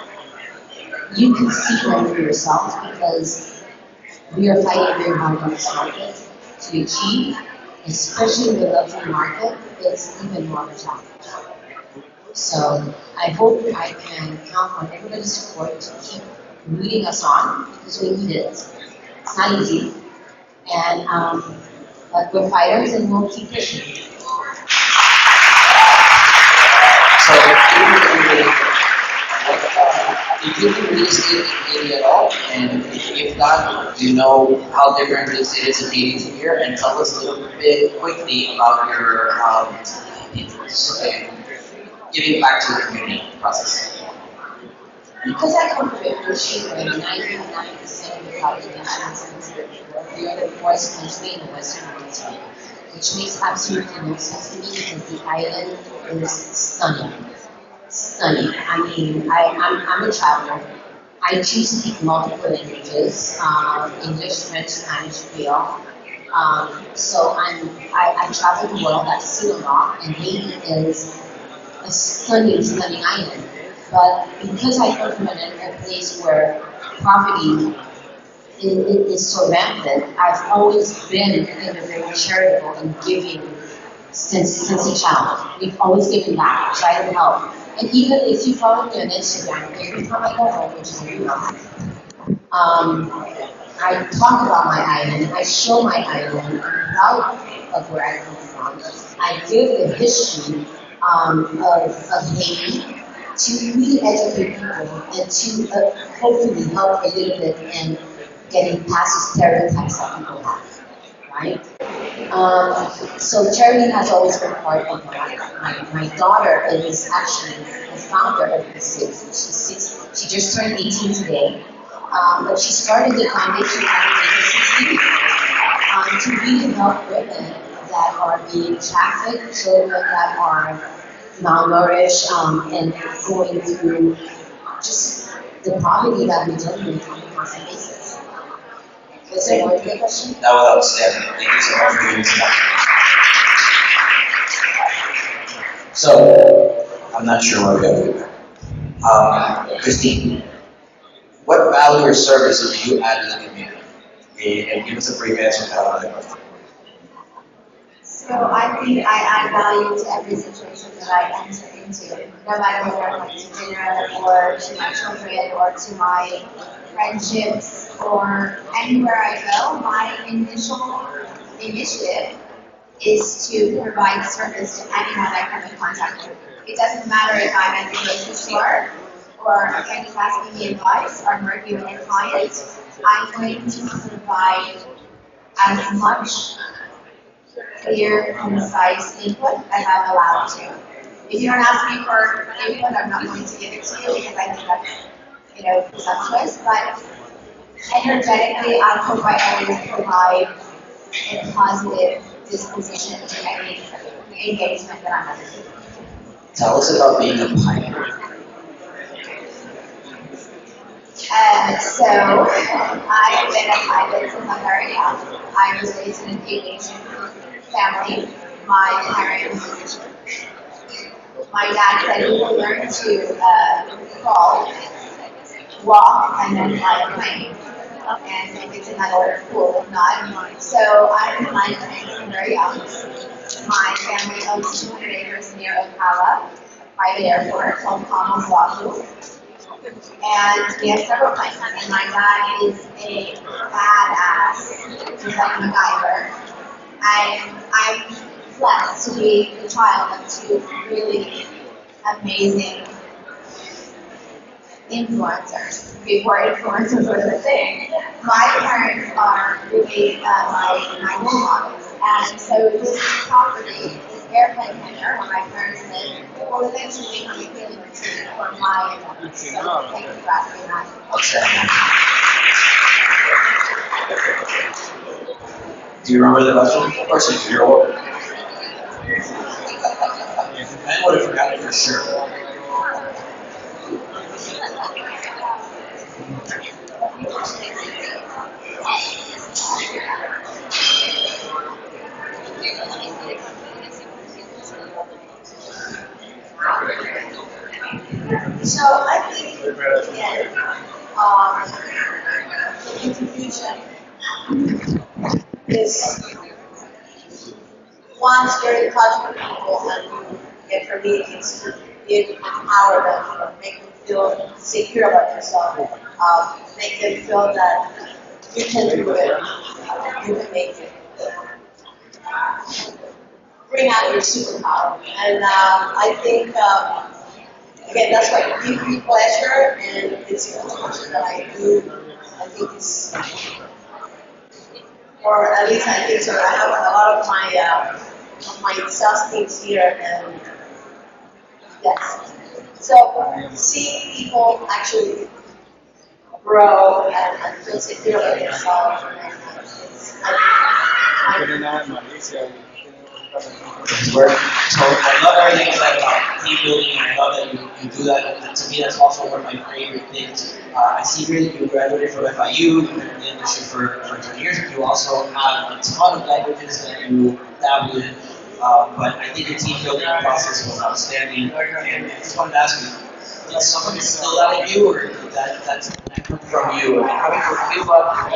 you can see them for yourselves, because we are fighting very hard on this market to achieve, especially in the luxury market. It's even more of a challenge. So I hope I can count on everybody's support to keep rooting us on, because we need it. It's not easy, and but we're fighters and we'll keep pushing. So, Did you do real estate in Haiti at all? And if not, do you know how different real estate is in Haiti to here? And tell us a little bit quickly about your giving back to the community process. Because I come from a country where 99% of the population is considered poor, we are the poorest country in the Western Hemisphere, which makes absolutely no sense to me because the island is stunning. Stunning. I mean, I'm a traveler. I choose to speak multiple languages, English, French, Spanish, Creole. So I travel the world, I've seen a lot, and Haiti is a stunning, stunning island. But because I come from a place where poverty is so rampant, I've always been very charitable and giving since a child. We've always given back, tried to help. And even if you follow me on Instagram, every time I go home, which is every month, I talk about my island, I show my island, I'm proud of where I come from. I give the history of Haiti to really educate people and to hopefully help a little bit in getting past the stereotypes that people have, right? So charity has always been part of my life. My daughter is actually the founder of the Six. She just turned 18 today. But she started the foundation at the age of 16 to really help women that are being trafficked, children that are malnourished, and going through just the poverty that we deal with on a constant basis. Was there more to the question? That was outstanding. Thank you so much for doing that. So, I'm not sure where we're going. Christine, what value or service do you add to the community? And give us a brief answer to that question. So I think I add value to every situation that I enter into, no matter whether I'm going to dinner or to my children or to my friendships or anywhere I go. My initial initiative is to provide service to anyone I come in contact with. It doesn't matter if I'm at the grocery store or a friend is asking me advice or I'm working with a client. I'm going to provide as much clear, concise input as I'm allowed to. If you don't ask me for input, I'm not going to give it to you because I think that's, presumptuous. But energetically, I always provide a positive disposition to any engagement that I'm undertaking. Tell us about being a pioneer. So I have been a pilot since I'm very young. I was raised in an aviation family. My parents, my dad said he will learn to crawl, walk, and then fly a plane. And if it's in that order, cool. If not, so I'm flying planes from very young. My family owns 200 acres near Ocala, private airport called Kamas Wahoo. And we have several planes. And my dad is a badass. He's like MacGyver. And I'm blessed to be the child of two really amazing influencers. Before influencers was a thing, my parents are really my role models. And so this property, this airplane hangar, where my parents live, will eventually become a healing retreat for my endeavors. So thank you for asking that. Do you remember the question? Of course you do. You're welcome. I would have forgotten it for sure. So I think, again, the confusion is once you're in touch with people and get for me, it's to empower them, make them feel secure about yourself, make them feel that you can do it, you can make it. Bring out your superpower. And I think again, that's what gives me pleasure, and it's the function that I do. I think it's, or at least I think so. I have a lot of my sales teams here, and yes. So seeing people actually grow and feel secure in themselves, and it's, Work. So I love everything you said about team building, and I love that you do that. And to me, that's also one of my favorite things. I see here that you graduated from FIU, you've been in the industry for 20 years, and you also have a ton of languages that you dabble in. But I think the team building process was outstanding. And I just wanted to ask you, did someone instill that in you, or did that's from you? I mean, how do you feel about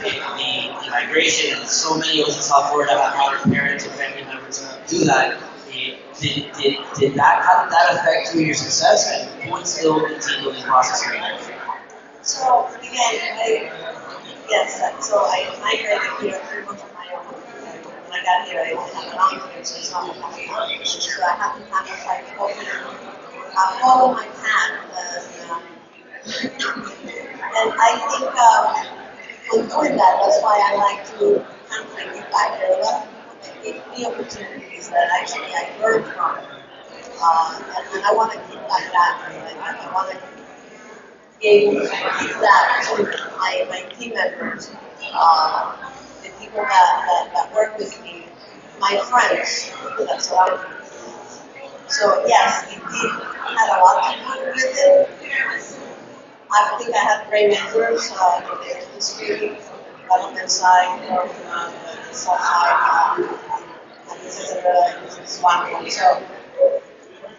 the migration, and so many of us in South Florida have had our parents and family members do that. Did that, how did that affect you and your success, and who instilled the team building process in you? so again, so I migrated here pretty much on my own. When I got here, I didn't have an entrepreneur, so it's not what happened. So I have to kind of like follow my path. And I think in doing that, that's why I like to kind of like give back there. Give me opportunities that actually I learned from. And I want to keep like that. I want to be able to give that to my team members, the people that work with me, my friends. That's what I do. So yes, it did had a lot to do with it. I think I have great mentors in the industry, development side, or the side, and this is one. So,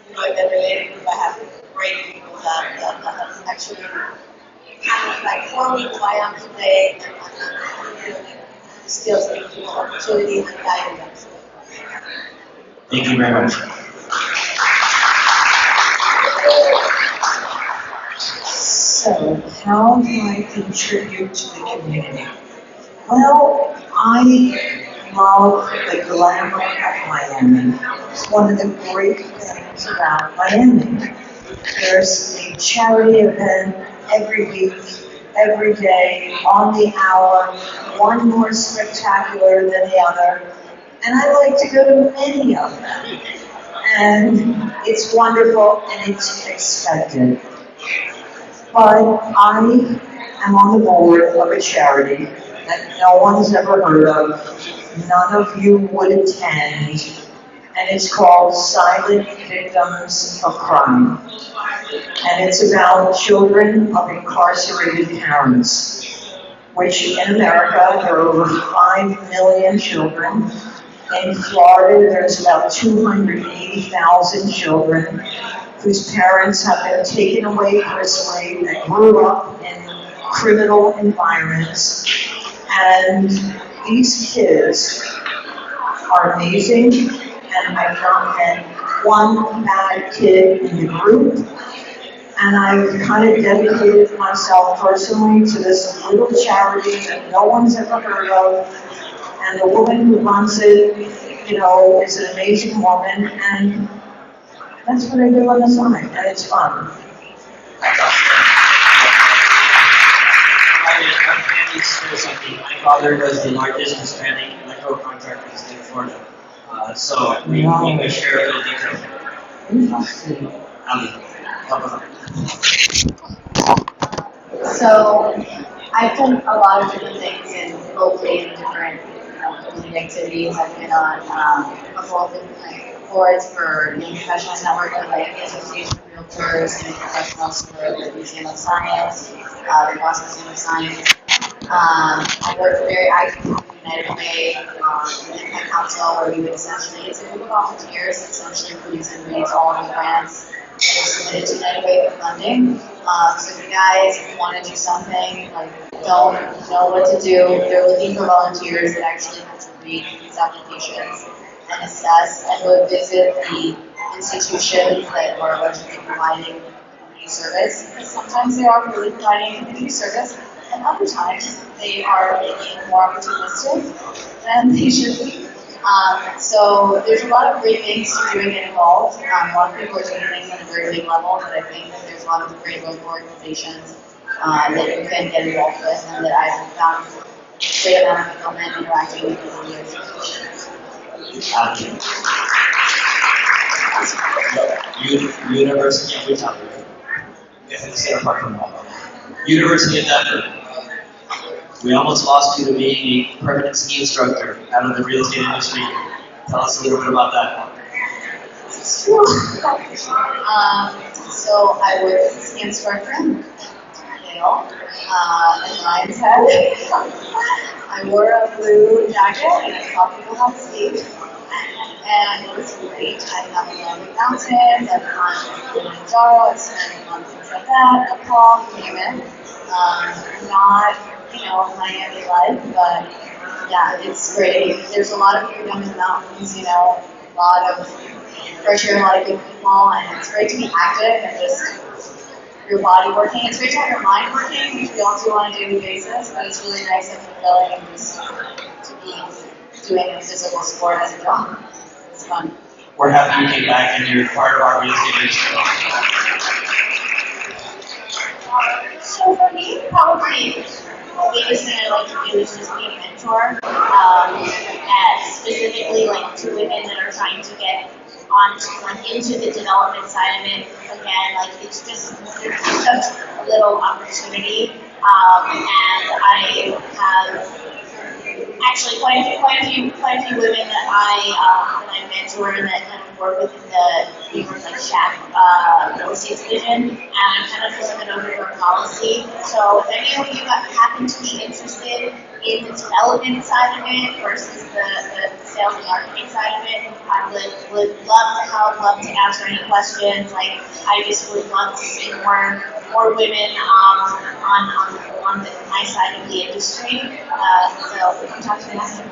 in the related group, I have great people that have actually kind of like formed me who I am today, and still taking opportunities and guiding them. Thank you very much. So, how do I contribute to the community? Well, I love the glamour of Miami. It's one of the great things about Miami. There's a charity event every week, every day, on the hour, one more spectacular than the other. And I like to go to many of them. And it's wonderful and it's expected. But I am on the board of a charity that no one's ever heard of, none of you would attend, and it's called Silent Victims of Crime. And it's about children of incarcerated parents, which in America there are over 5 million children. In Florida, there's about 280,000 children whose parents have been taken away personally and grew up in criminal environments. And these kids are amazing, and I've not met one bad kid in the group. And I've kind of dedicated myself personally to this little charity that no one's ever heard of. And the woman who runs it, is an amazing woman, and that's what I do on the side, and it's fun. My father was the largest Hispanic electrical contractor in the state of Florida. So we can share a little detail. Interesting. Ali, help us out. So I've done a lot of different things in locally in different community activities. I've been on involved in like boards for young professionals network, like the Association of Realtors, and professionals for the Museum of Science, the Boston Museum of Science. I worked very actively with United Way, the Impact Council, where we would essentially, it's a group of volunteers, essentially produce and read all of the grants that are submitted to United Way for funding. So if you guys want to do something, like don't know what to do, they're looking for volunteers that actually have to read these applications and assess and would visit the institutions that are allegedly providing community service. Because sometimes they are really providing community service, and other times they are being more opportunistic than they should be. So there's a lot of great things to do and get involved. A lot of people are doing things at a very big level, but I think that there's a lot of great local organizations that you can get involved with and that I've found a great amount of fulfillment interacting with over the years. University of Utah. Yes, it's in a parking lot. University of Denver. We almost lost you to being a permanent ski instructor out of the real estate industry. Tell us a little bit about that. So I work as a ski instructor in Dale, in Lion's Head. I wore a blue jacket and I taught people how to ski. And it was great. I have a lot of mountains, I've climbed Doral, I've spent on things like that, Nepal, you name it. Not, Miami life, but yeah, it's great. There's a lot of freedom in the mountains, a lot of fresh air, a lot of good people, and it's great to be active and just your body working. It's great to have your mind working, which we all do on a daily basis, but it's really nice and fulfilling just to be doing a physical sport as a job. It's fun. We're happy you came back and you're part of our real estate industry. So for me, probably the biggest thing I like to do is just be a mentor, and specifically to women that are trying to get into the development side of it. Again, it's just such a little opportunity, and I have actually quite a few women that I mentor and that kind of work within the New York Shack real estate division, and I'm kind of looking over your policy. So if any of you happen to be interested in the development side of it versus the sales and marketing side of it, I would love to help, love to answer any questions. I just would love to see more women on my side of the industry. So we can talk to me next time.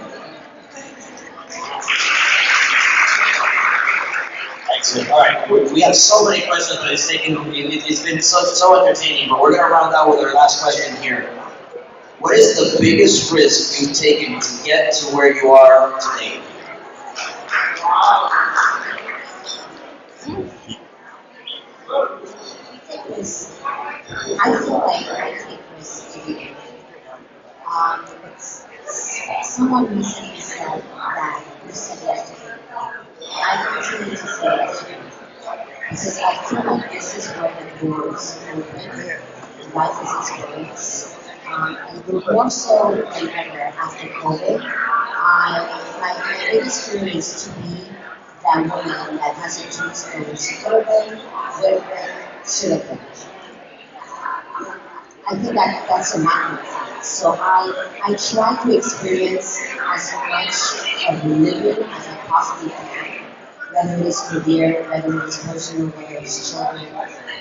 Excellent. All right, we have so many questions, but it's been so entertaining. But we're going to round out with our last question here. What is the biggest risk you've taken to get to where you are today? I feel like I take risks to be someone recently said that you said yesterday. I continue to say yesterday because I feel like this is where the doors open. Life is experience. And more so than ever after COVID, my biggest fear is to be that woman that has a chance to go suburban, where should have been. I think that's a matter. So I try to experience as much of living as I possibly can, whether it's career, whether it's personal, whether it's children.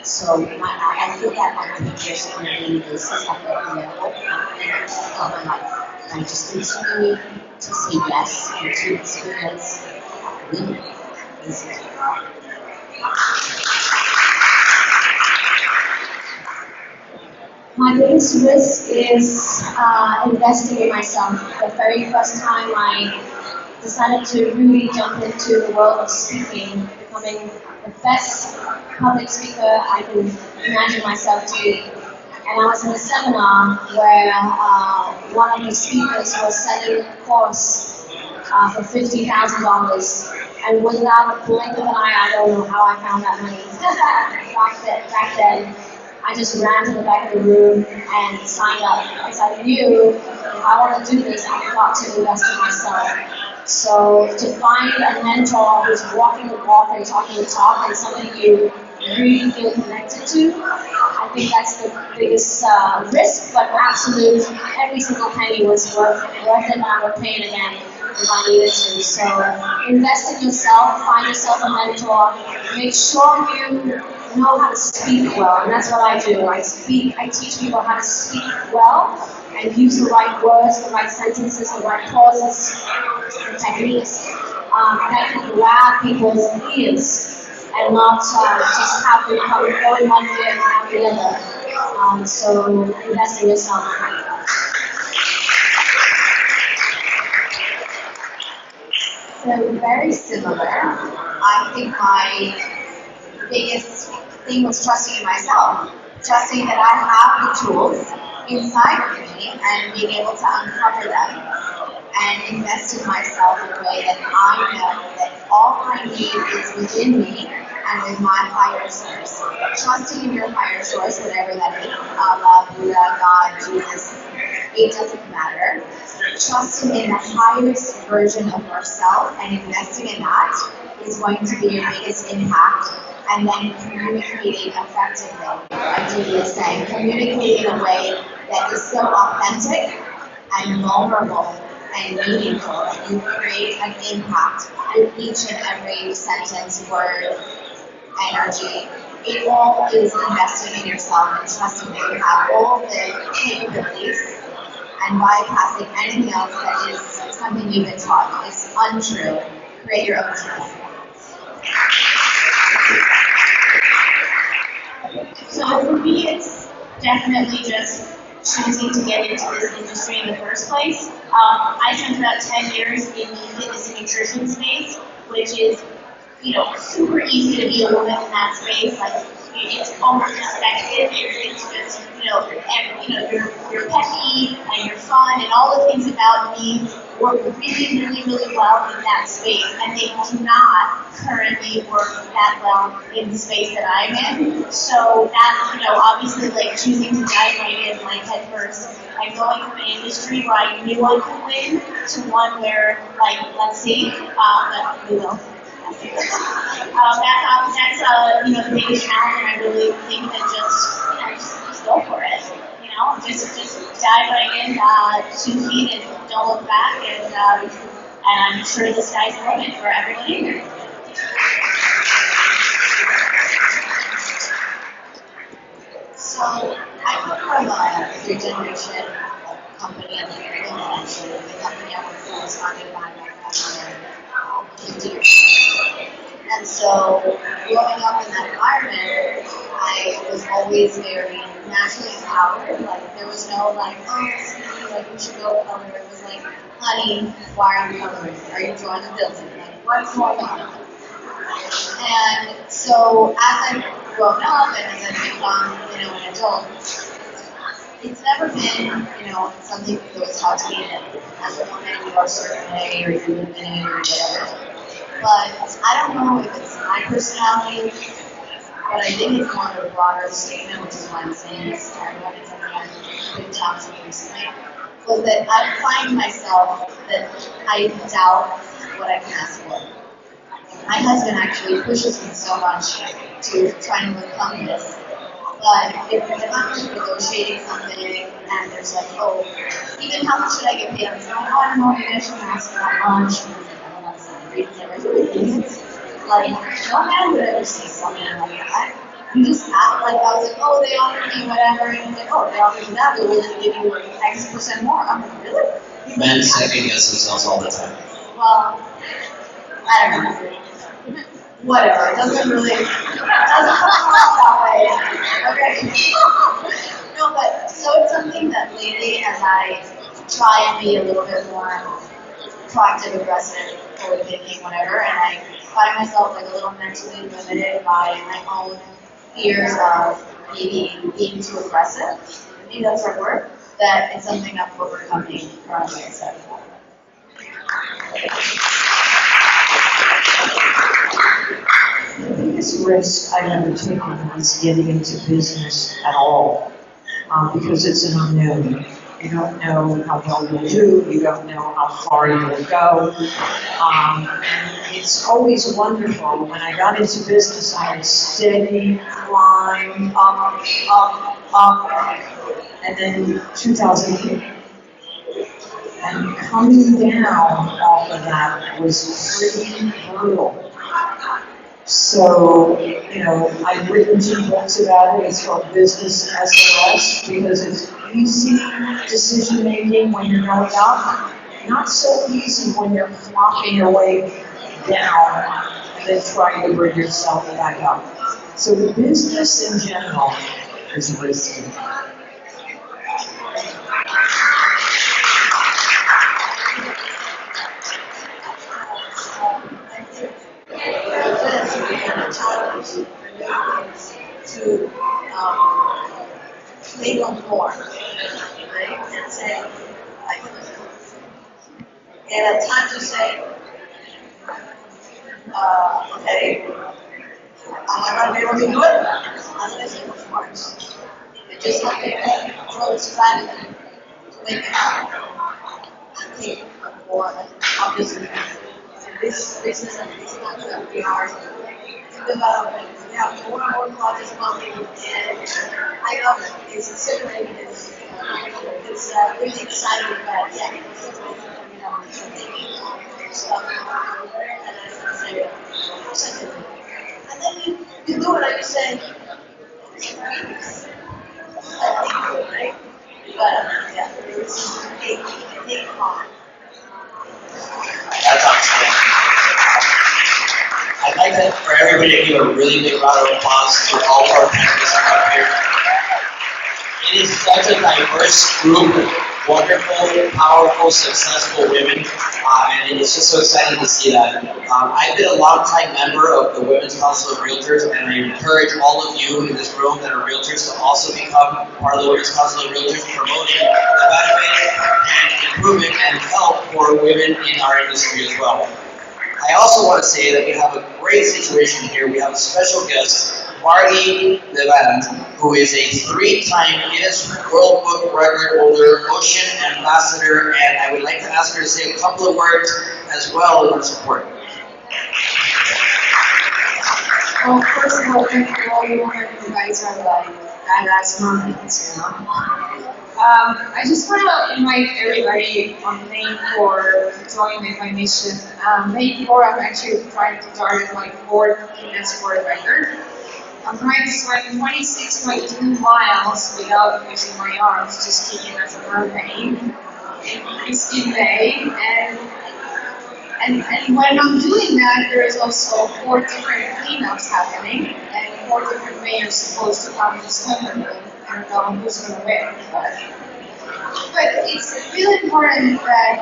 So I feel that my pictures on a daily basis at every level of my life. And I just continue to say yes and to experience living. My biggest risk is investing in myself. The very first time I decided to really jump into the world of speaking, becoming the best public speaker I can imagine myself to be. And I was in a seminar where one of the speakers was selling a course for $50,000. And without a blink of an eye, I don't know how I found that money. back then, I just ran to the back of the room and signed up because I knew if I want to do this, I've got to invest in myself. So to find a mentor who's walking the walk and talking the talk and somebody you really feel connected to, I think that's the biggest risk, but absolute, every single penny was worth it, and I would pay it again if I needed to. So invest in yourself, find yourself a mentor, make sure you know how to speak well, and that's what I do. I teach people how to speak well and use the right words, the right sentences, the right pauses, the techniques that can grab people's ears and not just have them go in one ear and out the other. So invest in yourself. So very similar. I think my biggest thing was trusting in myself, trusting that I have the tools inside of me and being able to uncover them and invest in myself in a way that I know that all I need is within me and with my higher source. Trusting in your higher source, whatever that is, Allah, Buddha, God, Jesus, it doesn't matter. Trusting in the highest version of yourself and investing in that is going to be your biggest impact. And then communicating effectively, like Judy is saying, communicating in a way that is so authentic and vulnerable and meaningful that you create an impact with each and every sentence, word, energy. It all is investing in yourself and trusting that you have all the capabilities and bypassing anything else that is something you've been taught is untrue. Create your own truth. So for me, it's definitely just choosing to get into this industry in the first place. I spent about 10 years in the fitness and nutrition space, which is, super easy to be a woman in that space. Like, it's almost expected. It's just, you're peppy and you're fun and all the things about me work really, really, really well in that space. And they do not currently work that well in the space that I'm in. So that, obviously, like choosing to dive right in, like head first, and going from an industry where I knew I could win to one where, like, let's see, we will. That's the biggest challenge, and I really think that just go for it. Just dive right in, 2 feet, and don't look back, and I'm sure the sky's the limit for everyone in here. So I come from a three-generation company, and the company I work for was founded by my grandmother 50 years ago. And so, growing up in that environment, I was always very naturally empowered. Like, there was no, like, oh, like, you should go color. It was like, honey, why are you coloring? Are you drawing a building? Like, what's going on? And so, as I've grown up and as I've become, an adult, it's never been, something that was taught to me that as a woman you are a certain way or you're feminine or whatever. But I don't know if it's my personality, but I think it's more of a broader statement, which is why I'm saying this to everyone. It's something I've been talking to recently. Was that I find myself that I doubt what I can ask for. My husband actually pushes me so much to try and overcome this. But if I'm negotiating something and there's like, oh, even how much should I get paid? I'm like, oh, I don't know, maybe I should ask that much. Like, no man would ever see something like that. You just act like, I was like, oh, they offered me whatever, and it's like, oh, they offered me that, they're willing to give you like X% more. I'm like, really? Men second guess themselves all the time. Well, I don't know. Whatever, it doesn't come across that way. Okay. No, but so it's something that lately, as I try and be a little bit more proactive, aggressive, forward thinking, whatever, and I find myself like a little mentally limited by my own fears of maybe being too aggressive. Maybe that's our word. That it's something I'm overcoming currently. The biggest risk I've ever taken is getting into business at all, because it's an unknown. You don't know how well you'll do, you don't know how far you'll go. And it's always wonderful. When I got into business, I had a steady climb, up, and then 2008. And coming down off of that was pretty brutal. So, I've written 2 books about it. It's called Business SOS, because it's easy decision making when you're going up, not so easy when you're flopping your way down and then trying to bring yourself back up. So the business in general is risky. to take on more, right? And say, I can do this. And a time to say, okay, I'm not able to do it unless it works. You just have to throw this back and make it happen. I think more obviously, this business and this concept we are developing. We have more and more projects coming, and I love it. It's exhilarating. It's really exciting, but yeah, it's stuff. And then you do it like you said. Right? But yeah, it's take on. That's outstanding. I'd like to, for everybody to give a really big round of applause to all of our panelists up here. It is such a diverse group, wonderful, powerful, successful women, and it's just so exciting to see that. I've been a long-time member of the Women's Council of Realtors, and I encourage all of you in this room that are realtors to also become part of the Women's Council of Realtors, promoting the benefits and improvement and help for women in our industry as well. I also want to say that we have a great situation here. We have a special guest, Marty Levant, who is a 3-time Guinness World Book Record holder, ocean ambassador, and I would like to ask her to say a couple of words as well in her support. Well, first of all, thank you all. You guys are like badass moments, you know. I just want to invite everybody on May 4 to join my mission. May 4, I'm actually trying to target my 4th Guinness World Record. I'm trying to swim 26.2 miles without using my arms, just kicking as a mermaid in May. And when I'm doing that, there is also 4 different cleanups happening, and 4 different mayors supposed to come to swim with me. I don't know who's going to win, but it's really important that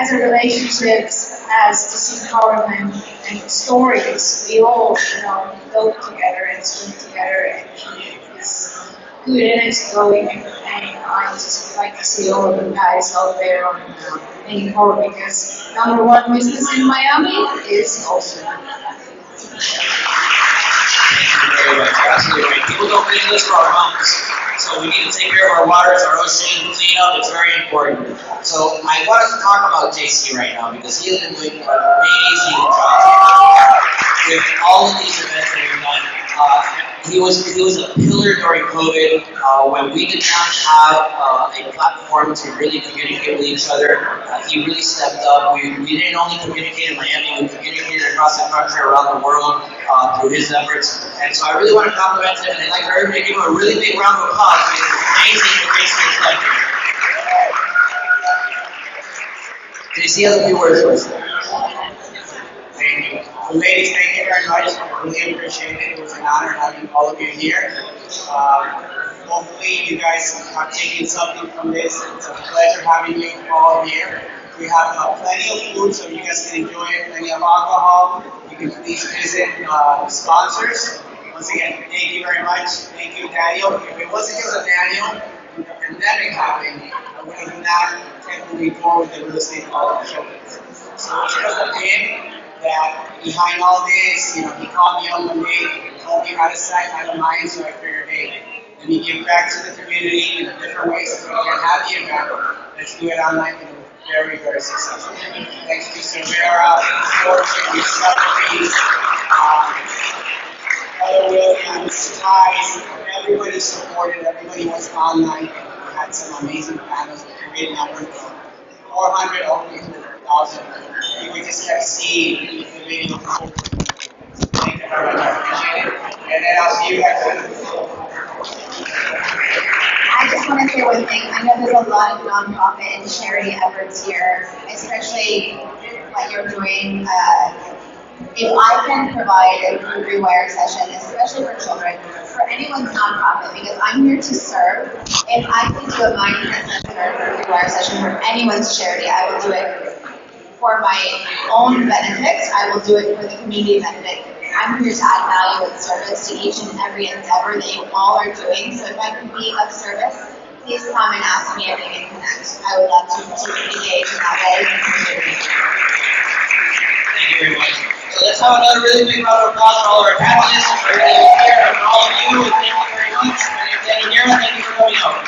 as a relationships, as this empowerment and stories, we all, go together and swim together and keep this good energy going. And I just like to see all of the guys out there on May 4 because number 1 business in Miami is ocean. Thank you very much. Absolutely right. People don't think this for our homes. So we need to take care of our waters, our ocean, clean up. It's very important. So I wanted to talk about JC right now because he has been doing an amazing job with all of these events that we've done. He was a pillar during COVID when we did not have a platform to really communicate with each other. He really stepped up. We didn't only communicate in Miami, we communicated across the country, around the world through his efforts. And so I really want to compliment him, and I'd like for everybody to give him a really big round of applause because it's amazing what JC has done here. JC has a few words for us. Thank you. Well, ladies, thank you very much. I really appreciate it. It was an honor having all of you here. Hopefully you guys are taking something from this. It's a pleasure having you all here. We have plenty of food so you guys can enjoy it, plenty of alcohol. You can please visit sponsors. Once again, thank you very much. Thank you, Daniel. If it wasn't because of Daniel, when the pandemic happened, I would have not kept moving forward with the real estate showroom. So it's because of him that behind all this, he called me on one day, told me how to set my mind, so I figured, hey, let me give back to the community in a different way so we can have the event. Let's do it online and very, very successful. Thanks to Severa, Fortune, Sotheby's, other Williams, Ties, everybody supported, everybody was online. We had some amazing panels, great numbers, 400 over 1,000. We just kept seeing the video. Thank you very much, I appreciate it. And then I'll see you guys. I just want to say one thing. I know there's a lot of nonprofit and charity efforts here, especially what you're doing. If I can provide a food rewire session, especially for children, for anyone's nonprofit, because I'm here to serve. If I can do a mindset session or a food rewire session for anyone's charity, I will do it for my own benefit. I will do it for the community benefit. I'm here to add value and service to each and every endeavor that you all are doing. So if I can be of service, please come and ask me and we can connect. I would love to continue to engage in that way. Thank you very much. So let's have another really big round of applause for all of our panelists, everybody who's here, and all of you. Thank you very much. My name is Danny Guerra. Thank you for coming out.